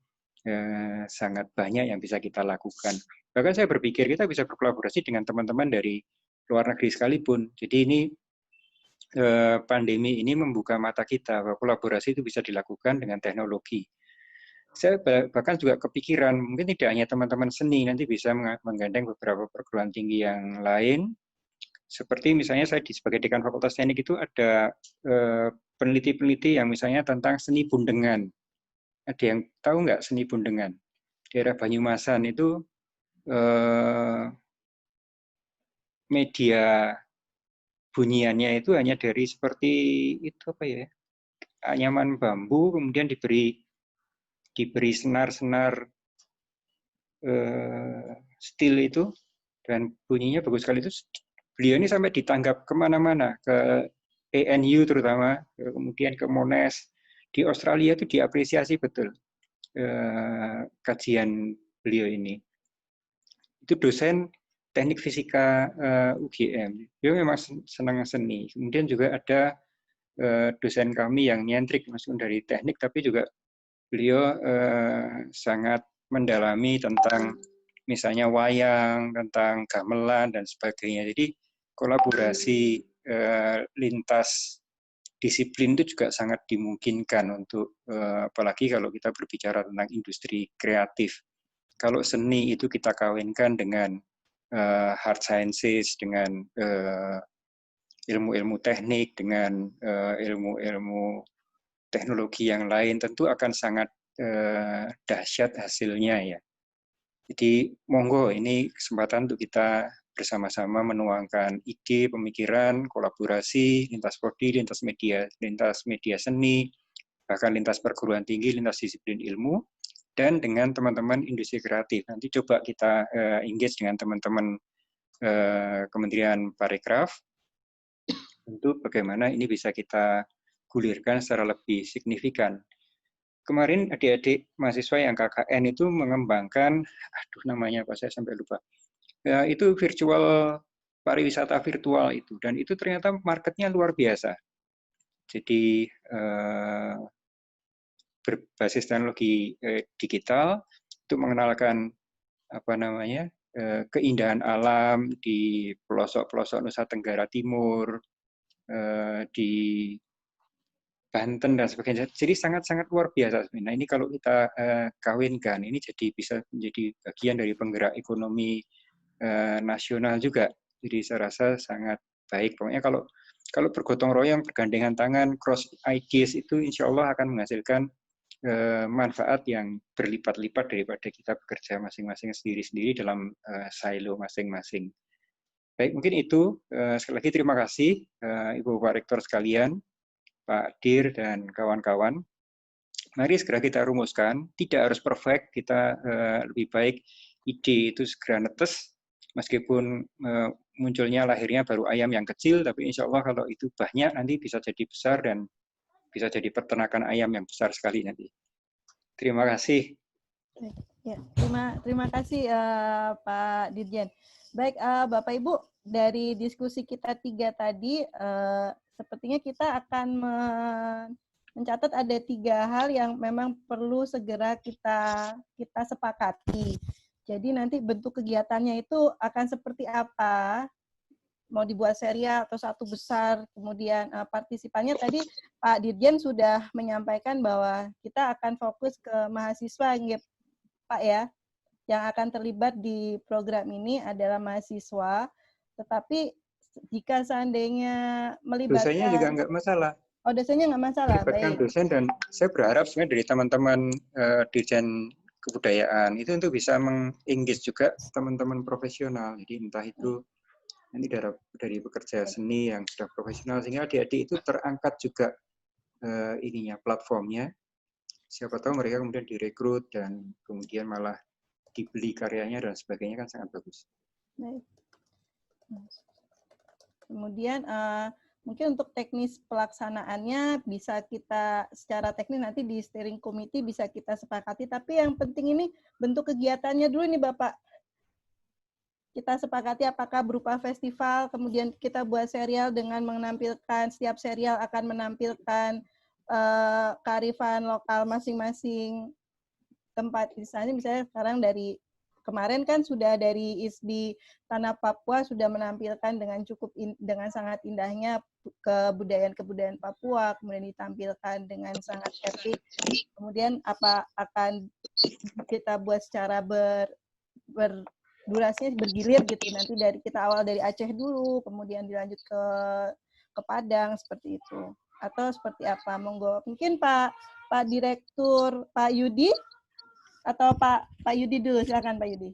sangat banyak yang bisa kita lakukan. Bahkan saya berpikir kita bisa berkolaborasi dengan teman-teman dari luar negeri sekalipun. Jadi ini pandemi ini membuka mata kita bahwa kolaborasi itu bisa dilakukan dengan teknologi. Saya bahkan juga kepikiran, mungkin tidak hanya teman-teman seni, nanti bisa menggandeng beberapa perguruan tinggi yang lain. Seperti misalnya saya sebagai dekan Fakultas Teknik itu ada peneliti-peneliti yang misalnya tentang seni bundengan. Ada yang tahu nggak seni bundengan? Daerah Banyumasan itu media bunyiannya itu hanya dari seperti itu apa ya? Anyaman bambu, kemudian diberi senar-senar steel itu, dan bunyinya bagus sekali. Itu beliau ini sampai ditanggap kemana-mana, ke ANU terutama, kemudian ke Monash. Di Australia itu diapresiasi betul kajian beliau ini. Itu dosen teknik fisika UGM. Beliau memang senang seni. Kemudian juga ada dosen kami yang nyentrik, meskipun dari teknik, tapi juga beliau sangat mendalami tentang misalnya wayang, tentang gamelan, dan sebagainya. Jadi kolaborasi lintas disiplin itu juga sangat dimungkinkan untuk, apalagi kalau kita berbicara tentang industri kreatif. Kalau seni itu kita kawinkan dengan hard sciences, dengan ilmu-ilmu teknik, dengan ilmu-ilmu teknologi yang lain, tentu akan sangat dahsyat hasilnya ya. Jadi monggo, ini kesempatan untuk kita bersama-sama menuangkan ide, pemikiran, kolaborasi lintas prodi, lintas media seni, bahkan lintas perguruan tinggi, lintas disiplin ilmu, dan dengan teman-teman industri kreatif. Nanti coba kita engage dengan teman-teman Kementerian Parekraf, tentu bagaimana ini bisa kita gulirkan secara lebih signifikan. Kemarin adik-adik mahasiswa yang KKN itu mengembangkan, namanya apa saya sampai lupa, itu virtual pariwisata virtual itu, dan itu ternyata marketnya luar biasa. Jadi berbasis teknologi digital untuk mengenalkan keindahan alam di pelosok-pelosok Nusa Tenggara Timur, di Banten dan sebagainya. Jadi sangat-sangat luar biasa. Nah, ini kalau kita kawinkan, ini jadi bisa menjadi bagian dari penggerak ekonomi nasional juga. Jadi saya rasa sangat baik. Pokoknya kalau bergotong royong, bergandengan tangan, cross ideas itu insya Allah akan menghasilkan manfaat yang berlipat-lipat daripada kita bekerja masing-masing sendiri-sendiri dalam silo masing-masing. Baik, mungkin itu. Sekali lagi terima kasih Ibu Pak Rektor sekalian, Pak Dir dan kawan-kawan. Mari segera kita rumuskan. Tidak harus perfect, kita lebih baik ide itu segera netes, meskipun munculnya lahirnya baru ayam yang kecil, tapi insya Allah kalau itu banyak nanti bisa jadi besar dan bisa jadi peternakan ayam yang besar sekali nanti. Terima kasih. Ya, terima kasih Pak Dirjen. Baik, Bapak Ibu, dari diskusi kita 3 tadi, sepertinya kita akan mencatat ada 3 hal yang memang perlu segera kita sepakati. Jadi nanti bentuk kegiatannya itu akan seperti apa, mau dibuat serial atau satu besar, kemudian partisipannya tadi Pak Dirjen sudah menyampaikan bahwa kita akan fokus ke mahasiswa, Pak ya, yang akan terlibat di program ini adalah mahasiswa, tetapi jika seandainya melibatkan... Dosennya juga nggak masalah. Oh, dosennya nggak masalah, Melibatkan baik. dosen, dan saya berharap sebenarnya dari teman-teman Dirjen Kebudayaan itu untuk bisa mengengage juga teman-teman profesional. Jadi entah itu nanti dari pekerja seni yang sudah profesional, sehingga adik-adik itu terangkat juga ininya, platformnya. Siapa tahu mereka kemudian direkrut dan kemudian malah dibeli karyanya dan sebagainya, kan sangat bagus. Baik. Kemudian mungkin untuk teknis pelaksanaannya bisa kita secara teknis nanti di steering committee bisa kita sepakati, tapi yang penting ini bentuk kegiatannya dulu nih Bapak. Kita sepakati apakah berupa festival, kemudian kita buat serial dengan menampilkan, setiap serial akan menampilkan kearifan lokal masing-masing tempat. Misalnya sekarang dari kemarin kan sudah dari ISBI Tanah Papua sudah menampilkan dengan sangat indahnya kebudayaan Papua, kemudian ditampilkan dengan sangat epic. Kemudian apa akan kita buat secara durasinya bergilir gitu, nanti kita awal dari Aceh dulu, kemudian dilanjut ke Padang, seperti itu, atau seperti apa? Monggo, mungkin Pak Direktur, Pak Yudi, atau Pak Yudi dulu, silakan Pak Yudi.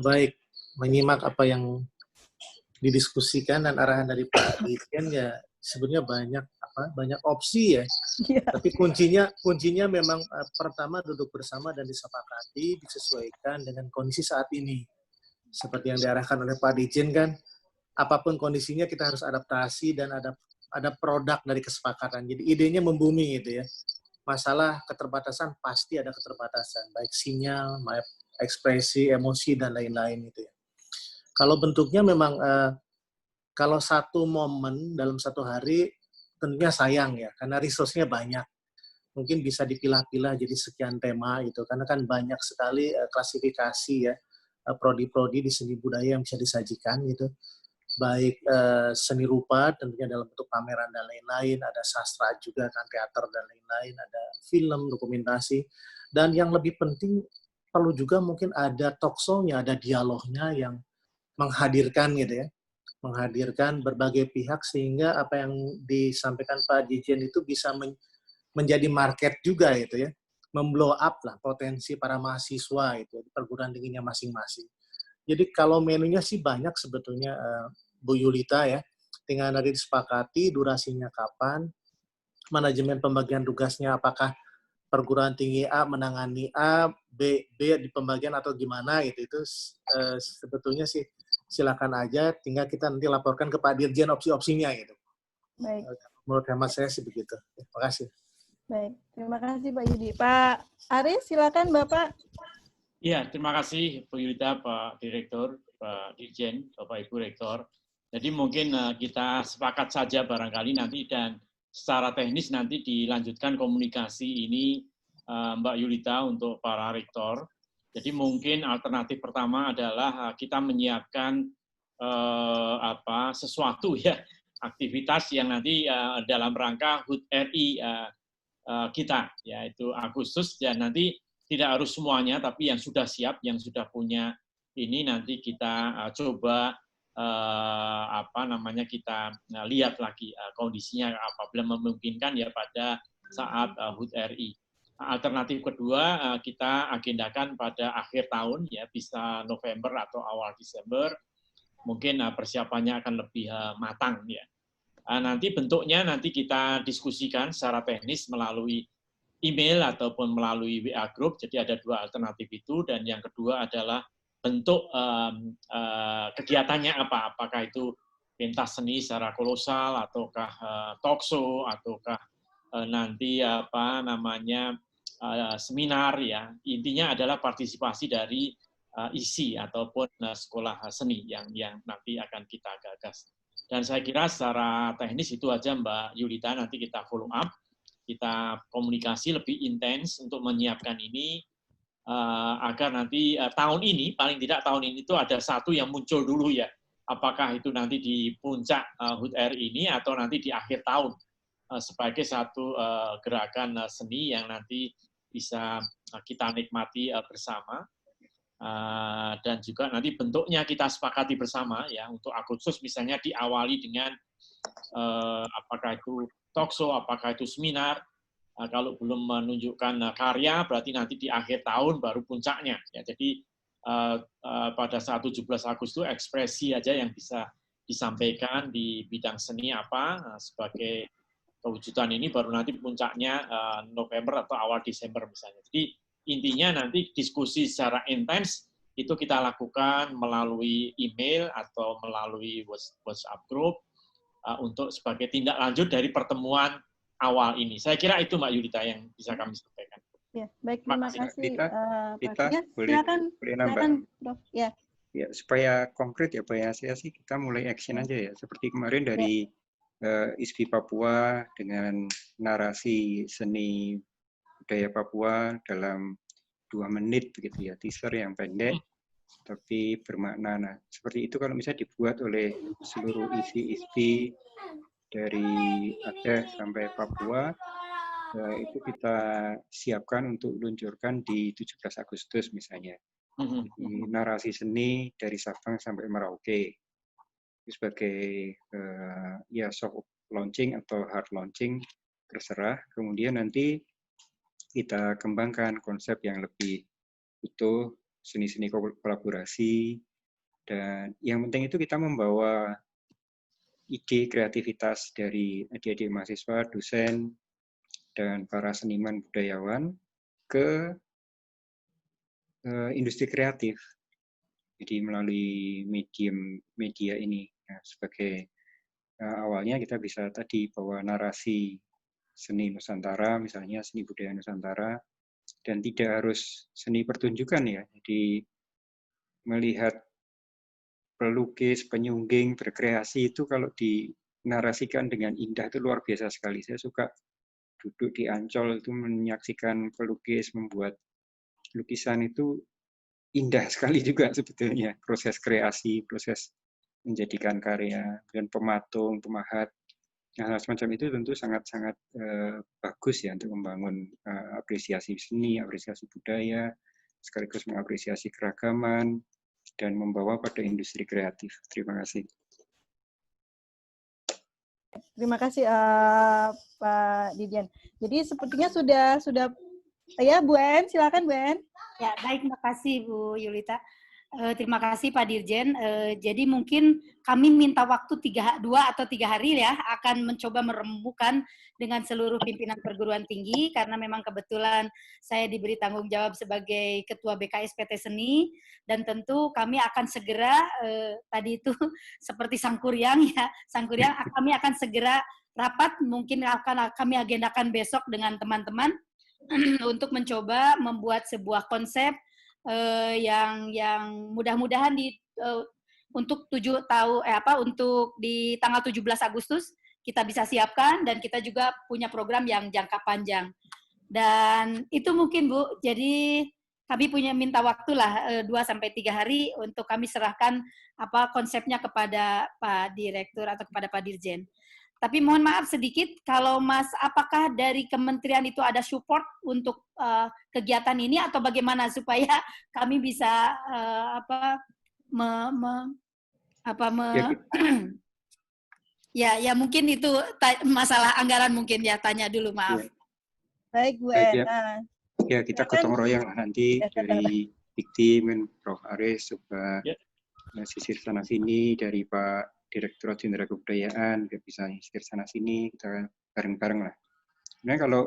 Baik, menyimak apa yang didiskusikan dan arahan dari Pak Dirjen, ya sebenarnya banyak opsi ya. Tapi kuncinya memang pertama duduk bersama dan disepakati, disesuaikan dengan kondisi saat ini. Seperti yang diarahkan oleh Pak Dirjen kan, apapun kondisinya kita harus adaptasi dan ada produk dari kesepakatan. Jadi idenya membumi gitu ya. Masalah keterbatasan pasti ada keterbatasan, baik sinyal, ekspresi, emosi dan lain-lain itu ya. Kalau bentuknya memang kalau satu momen dalam satu hari tentunya sayang ya, karena resource-nya banyak. Mungkin bisa dipilah-pilah jadi sekian tema gitu, karena kan banyak sekali klasifikasi ya, prodi-prodi di seni budaya yang bisa disajikan gitu. Baik seni rupa tentunya dalam bentuk pameran dan lain-lain, ada sastra juga kan, teater dan lain-lain, ada film, dokumentasi, dan yang lebih penting perlu juga mungkin ada talk show-nya, ada dialognya yang menghadirkan gitu ya, menghadirkan berbagai pihak sehingga apa yang disampaikan Pak Dirjen itu bisa menjadi market juga gitu ya, memblow up lah potensi para mahasiswa itu di perguruan tingginya masing-masing. Jadi kalau menunya sih banyak sebetulnya Bu Yulita ya, tinggal nanti disepakati durasinya kapan, manajemen pembagian tugasnya apakah perguruan tinggi A menangani A, B di pembagian atau gimana gitu, itu sebetulnya sih silakan aja, tinggal kita nanti laporkan ke Pak Dirjen opsi-opsinya gitu. Baik. Menurut hemat saya sih begitu. Terima kasih. Baik, terima kasih Pak Yudi. Pak Aris, silakan Bapak. Ya, terima kasih Bu Yulita, Pak Direktur, Pak Dirjen, Bapak Ibu Rektor. Jadi mungkin kita sepakat saja barangkali nanti, dan secara teknis nanti dilanjutkan komunikasi ini Mbak Yulita untuk para rektor. Jadi mungkin alternatif pertama adalah kita menyiapkan sesuatu ya, aktivitas yang nanti dalam rangka HUT RI kita, yaitu Agustus, dan nanti tidak harus semuanya, tapi yang sudah siap, yang sudah punya ini nanti kita coba kita lihat lagi kondisinya apabila memungkinkan ya pada saat HUT RI. Alternatif kedua kita agendakan pada akhir tahun ya, bisa November atau awal Desember, mungkin persiapannya akan lebih matang ya. Nanti bentuknya nanti kita diskusikan secara teknis melalui email ataupun melalui WA group. Jadi ada 2 alternatif itu, dan yang kedua adalah bentuk kegiatannya apa, apakah itu pentas seni secara kolosal, ataukah talk show, ataukah nanti seminar ya. Intinya adalah partisipasi dari isi ataupun sekolah seni yang nanti akan kita gagas. Dan saya kira secara teknis itu aja Mbak Yulita, nanti kita follow up, kita komunikasi lebih intens untuk menyiapkan ini agar nanti tahun ini, paling tidak tahun ini itu ada satu yang muncul dulu ya. Apakah itu nanti di puncak HUT RI ini atau nanti di akhir tahun sebagai satu gerakan seni yang nanti bisa kita nikmati bersama. Dan juga nanti bentuknya kita sepakati bersama ya, untuk Agustus misalnya diawali dengan apakah itu talkshow, apakah itu seminar. Kalau belum menunjukkan karya berarti nanti di akhir tahun baru puncaknya ya. Jadi pada saat 17 Agustus ekspresi aja yang bisa disampaikan di bidang seni apa sebagai kewujudan ini, baru nanti puncaknya November atau awal Desember misalnya. Jadi intinya nanti diskusi secara intens itu kita lakukan melalui email atau melalui WhatsApp group untuk sebagai tindak lanjut dari pertemuan awal ini. Saya kira itu Mbak Yulita yang bisa kami sampaikan. Ya, baik, terima kasih. Kita ya, boleh nambah. silakan, Prof. Ya. Ya, supaya konkret ya Pak ya, saya sih kita mulai action aja ya. Seperti kemarin dari ISPI Papua dengan narasi seni budaya Papua dalam 2 menit begitu ya, teaser yang pendek tapi bermakna. Nah, seperti itu kalau misalnya dibuat oleh seluruh isi ISPI dari Aceh sampai Papua, itu kita siapkan untuk luncurkan di 17 Agustus misalnya. Jadi, narasi seni dari Sabang sampai Merauke. Itu sebagai ya soft launching atau hard launching, terserah. Kemudian nanti kita kembangkan konsep yang lebih utuh, seni-seni kolaborasi, dan yang penting itu kita membawa ide kreativitas dari adik-adik mahasiswa, dosen, dan para seniman budayawan ke industri kreatif. Jadi melalui media ini, nah, sebagai awalnya kita bisa tadi bawa narasi seni Nusantara, misalnya seni budaya Nusantara, dan tidak harus seni pertunjukan ya. Jadi melihat pelukis, penyungging, berkreasi itu kalau dinarasikan dengan indah itu luar biasa sekali. Saya suka duduk di Ancol itu menyaksikan pelukis membuat lukisan itu indah sekali juga sebetulnya. Proses kreasi, proses menjadikan karya, dan pematung, pemahat. Nah, semacam itu tentu sangat-sangat bagus ya untuk membangun apresiasi seni, apresiasi budaya, sekaligus mengapresiasi keragaman, dan membawa pada industri kreatif. Terima kasih. Terima kasih Pak Dirjen. Jadi sepertinya sudah ya Bu En, silakan Bu En. Ya, baik, terima kasih Bu Yulita. Terima kasih Pak Dirjen. Jadi mungkin kami minta waktu 2 atau 3 hari ya, akan mencoba merembukan dengan seluruh pimpinan perguruan tinggi, karena memang kebetulan saya diberi tanggung jawab sebagai Ketua BKSPT Seni, dan tentu kami akan segera, tadi itu seperti Sangkuryang ya, Sangkuryang, kami akan segera rapat, mungkin akan kami agendakan besok dengan teman-teman, untuk mencoba membuat sebuah konsep yang mudah-mudahan untuk untuk di tanggal 17 Agustus kita bisa siapkan, dan kita juga punya program yang jangka panjang. Dan itu mungkin Bu, jadi kami minta waktu lah 2-3 hari untuk kami serahkan konsepnya kepada Pak Direktur atau kepada Pak Dirjen. Tapi mohon maaf sedikit, kalau Mas, apakah dari kementerian itu ada support untuk kegiatan ini, atau bagaimana supaya kami bisa ya mungkin itu masalah anggaran mungkin ya, tanya dulu, maaf. Baik Bu En. Ya, kita gotong royong lah nanti dari Dikti, Prof. Aris, coba sisir sana sini, dari Pak Direktorat Jenderal Kebudayaan, bisa sisir sana sini, kita bareng-bareng lah. Sebenarnya kalau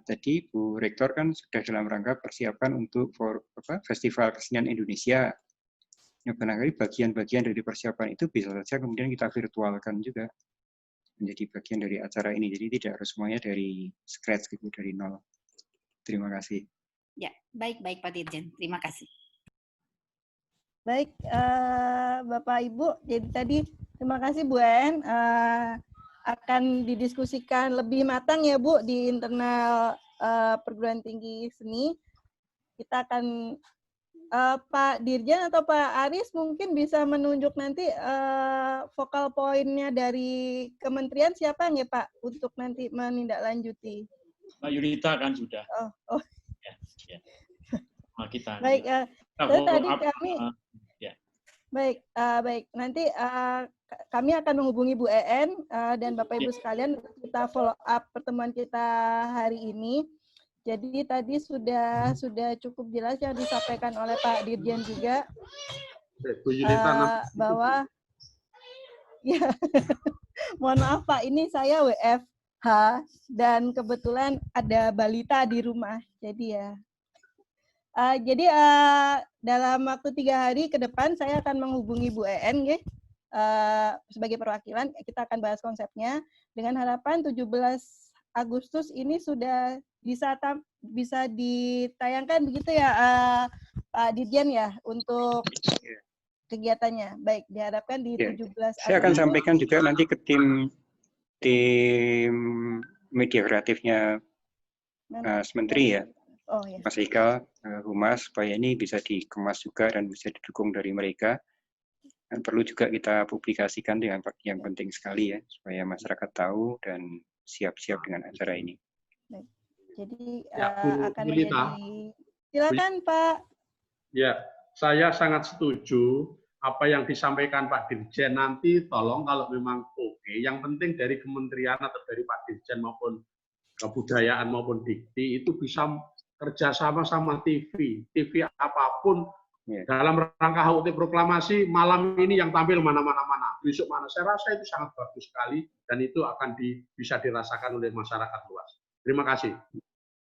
tadi Bu Rektor kan sudah dalam rangka persiapan untuk Festival Kesenian Indonesia. Ya, barangkali bagian-bagian dari persiapan itu bisa saja kemudian kita virtualkan juga menjadi bagian dari acara ini. Jadi tidak harus semuanya dari scratch gitu, dari nol. Terima kasih. Ya, baik-baik Pak Dirjen. Terima kasih. Baik, Bapak Ibu, jadi tadi terima kasih Bu En, akan didiskusikan lebih matang ya Bu di internal perguruan tinggi seni. Kita akan Pak Dirjen atau Pak Aris mungkin bisa menunjuk nanti vokal poinnya dari kementerian siapa nggak Pak untuk nanti menindaklanjuti? Mbak Yulita kan sudah. Oh. Ya. Nah, kita. Baik, tadi kami. Ya. Baik, baik. Nanti kami akan menghubungi Bu En dan Bapak Ibu sekalian untuk kita follow up pertemuan kita hari ini. Jadi tadi sudah cukup jelas yang disampaikan oleh Pak Dirjen juga bahwa ya mohon maaf Pak, ini saya WFH dan kebetulan ada balita di rumah. Jadi ya. Jadi dalam waktu 3 hari ke depan saya akan menghubungi Bu En sebagai perwakilan, kita akan bahas konsepnya dengan harapan 17 Agustus ini sudah bisa ditayangkan begitu ya Pak Dirjen ya untuk kegiatannya. Baik, diharapkan di 17 Agustus. Saya akan sampaikan juga nanti ke tim media kreatifnya Mas Menteri ya. Oh, ya. Mas Ika, Humas, supaya ini bisa dikemas juga dan bisa didukung dari mereka. Dan perlu juga kita publikasikan dengan yang penting sekali ya, supaya masyarakat tahu dan siap-siap dengan acara ini. Baik. Jadi Ya, akan menjadi... Silakan Pak. Ya, saya sangat setuju apa yang disampaikan Pak Dirjen. Nanti tolong kalau memang oke, yang penting dari kementerian atau dari Pak Dirjen maupun kebudayaan maupun Dikti itu bisa kerjasama sama TV apapun dalam rangka HUT proklamasi malam ini yang tampil mana-mana, besok mana. Saya rasa itu sangat bagus sekali dan itu akan bisa dirasakan oleh masyarakat luas. Terima kasih.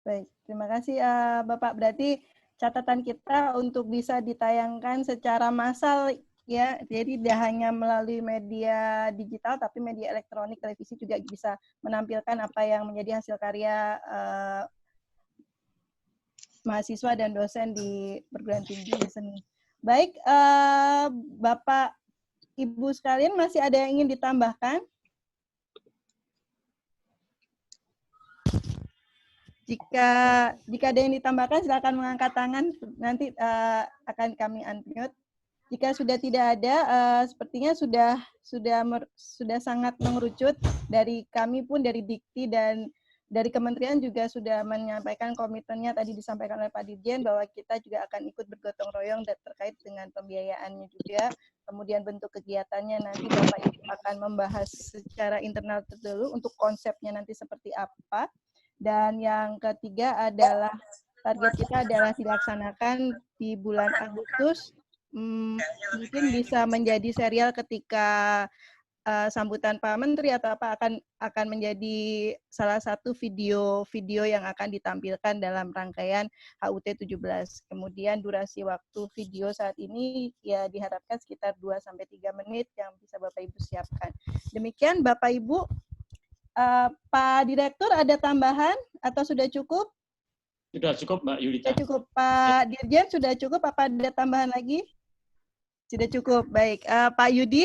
Baik, terima kasih Bapak. Berarti catatan kita untuk bisa ditayangkan secara massal ya, jadi tidak hanya melalui media digital, tapi media elektronik, televisi juga bisa menampilkan apa yang menjadi hasil karya mahasiswa dan dosen di perguruan tinggi seni. Baik, Bapak, Ibu sekalian, masih ada yang ingin ditambahkan? Jika ada yang ditambahkan, silakan mengangkat tangan. Nanti akan kami unmute. Jika sudah tidak ada, sepertinya sudah sangat mengerucut. Dari kami pun, dari Dikti dan dari kementerian juga sudah menyampaikan komitmennya tadi disampaikan oleh Pak Dirjen bahwa kita juga akan ikut bergotong royong dan terkait dengan pembiayaannya juga. Kemudian bentuk kegiatannya nanti Bapak Ibu akan membahas secara internal dulu untuk konsepnya nanti seperti apa. Dan yang ketiga adalah target kita adalah dilaksanakan di bulan Agustus. Mungkin bisa menjadi serial ketika sambutan Pak Menteri atau apa akan menjadi salah satu video yang akan ditampilkan dalam rangkaian HUT 17. Kemudian durasi waktu video saat ini ya diharapkan sekitar 2-3 menit yang bisa Bapak Ibu siapkan. Demikian Bapak Ibu. Pak Direktur ada tambahan atau sudah cukup? Sudah cukup Mbak Yulita. Sudah cukup. Pak Dirjen sudah cukup, apa ada tambahan lagi? Sudah cukup, baik. Pak Yudi?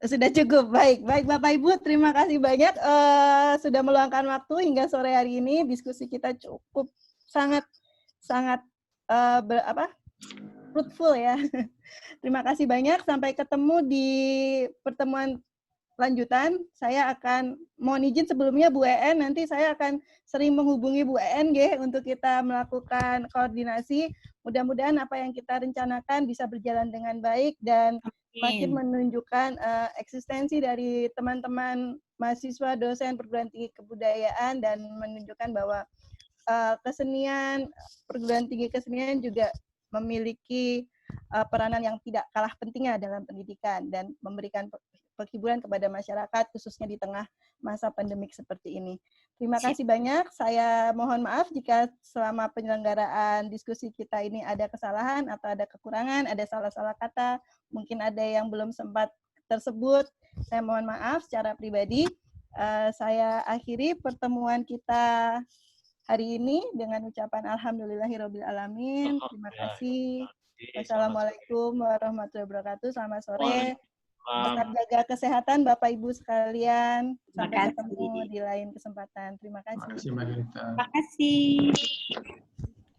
Sudah cukup, baik. Baik Bapak Ibu, terima kasih banyak sudah meluangkan waktu hingga sore hari ini. Diskusi kita cukup sangat fruitful ya. Terima kasih banyak, sampai ketemu di pertemuan lanjutan. Saya akan mohon izin sebelumnya Bu En, nanti saya akan sering menghubungi Bu En untuk kita melakukan koordinasi. Mudah-mudahan apa yang kita rencanakan bisa berjalan dengan baik dan makin menunjukkan eksistensi dari teman-teman mahasiswa dosen perguruan tinggi kebudayaan dan menunjukkan bahwa kesenian, perguruan tinggi kesenian juga memiliki peranan yang tidak kalah pentingnya dalam pendidikan dan memberikan penghiburan kepada masyarakat khususnya di tengah masa pandemik seperti ini. Terima kasih banyak. Saya mohon maaf jika selama penyelenggaraan diskusi kita ini ada kesalahan atau ada kekurangan, ada salah-salah kata, mungkin ada yang belum sempat tersebut. Saya mohon maaf secara pribadi. saya akhiri pertemuan kita hari ini dengan ucapan alhamdulillahirabbil alamin. Terima kasih. Wassalamualaikum warahmatullahi wabarakatuh. Selamat sore. Tetap jaga kesehatan Bapak Ibu sekalian. Sampai ketemu di lain kesempatan. Terima kasih. Terima kasih.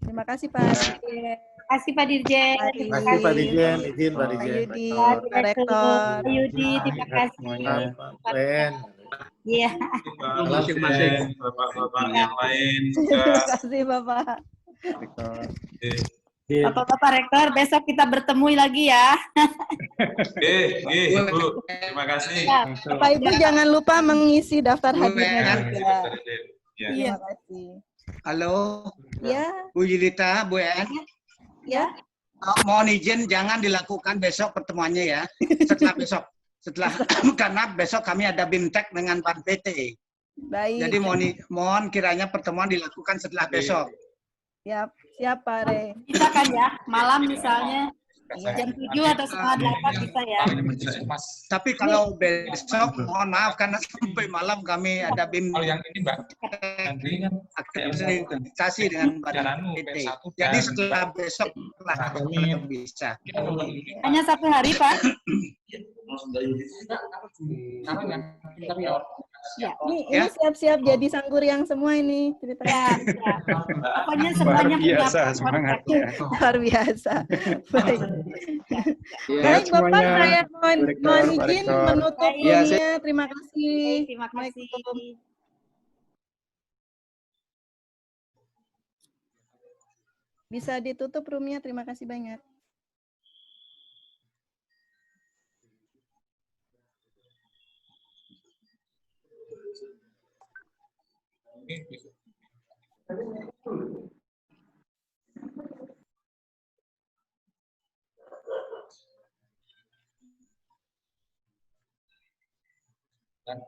Terima kasih Pak Dirjen. Terima kasih Pak Dirjen. Terima kasih Pak Dirjen, izin Pak Dirjen. Yudi, Pak Rektor. Pak Yudi, terima kasih. Pak Ben. Iya. Masing-masing bapak-bapak yang lain. Terima kasih Bapak. Bapak-bapak Rektor, besok kita bertemu lagi ya. Bu. Terima kasih. Bapak Ibu jangan lupa mengisi daftar hadirnya juga. Iya. Terima kasih. Halo, Ya. Bu Yulita, Bu En. Ya. Mohon izin jangan dilakukan besok pertemuannya ya. Setelah besok. Karena besok kami ada BIMTEK dengan Pan PT. Baik. Jadi mohon kiranya pertemuan dilakukan setelah besok. Siap Pak Re. Bisa kan ya, malam misalnya jam 7 atau setengah 8 bisa ya. Tapi kalau besok mohon maaf karena sampai malam kami ada BIM yang ini Mbak, akreditasi dengan Badan PT. Jadi setelah besok lah kami bisa. Hanya 1 hari Pak. Ya, ini siap-siap jadi sangguriang semua ini ceritanya. Pokoknya semuanya luar biasa semangatnya. Luar biasa. Baik. Ya, Baik Bapak, semuanya. saya mohon Rektor, izin Rektor. menutup Ya, roomnya. Terima kasih. Terima kasih. Bisa ditutup roomnya. Terima kasih banyak. Dan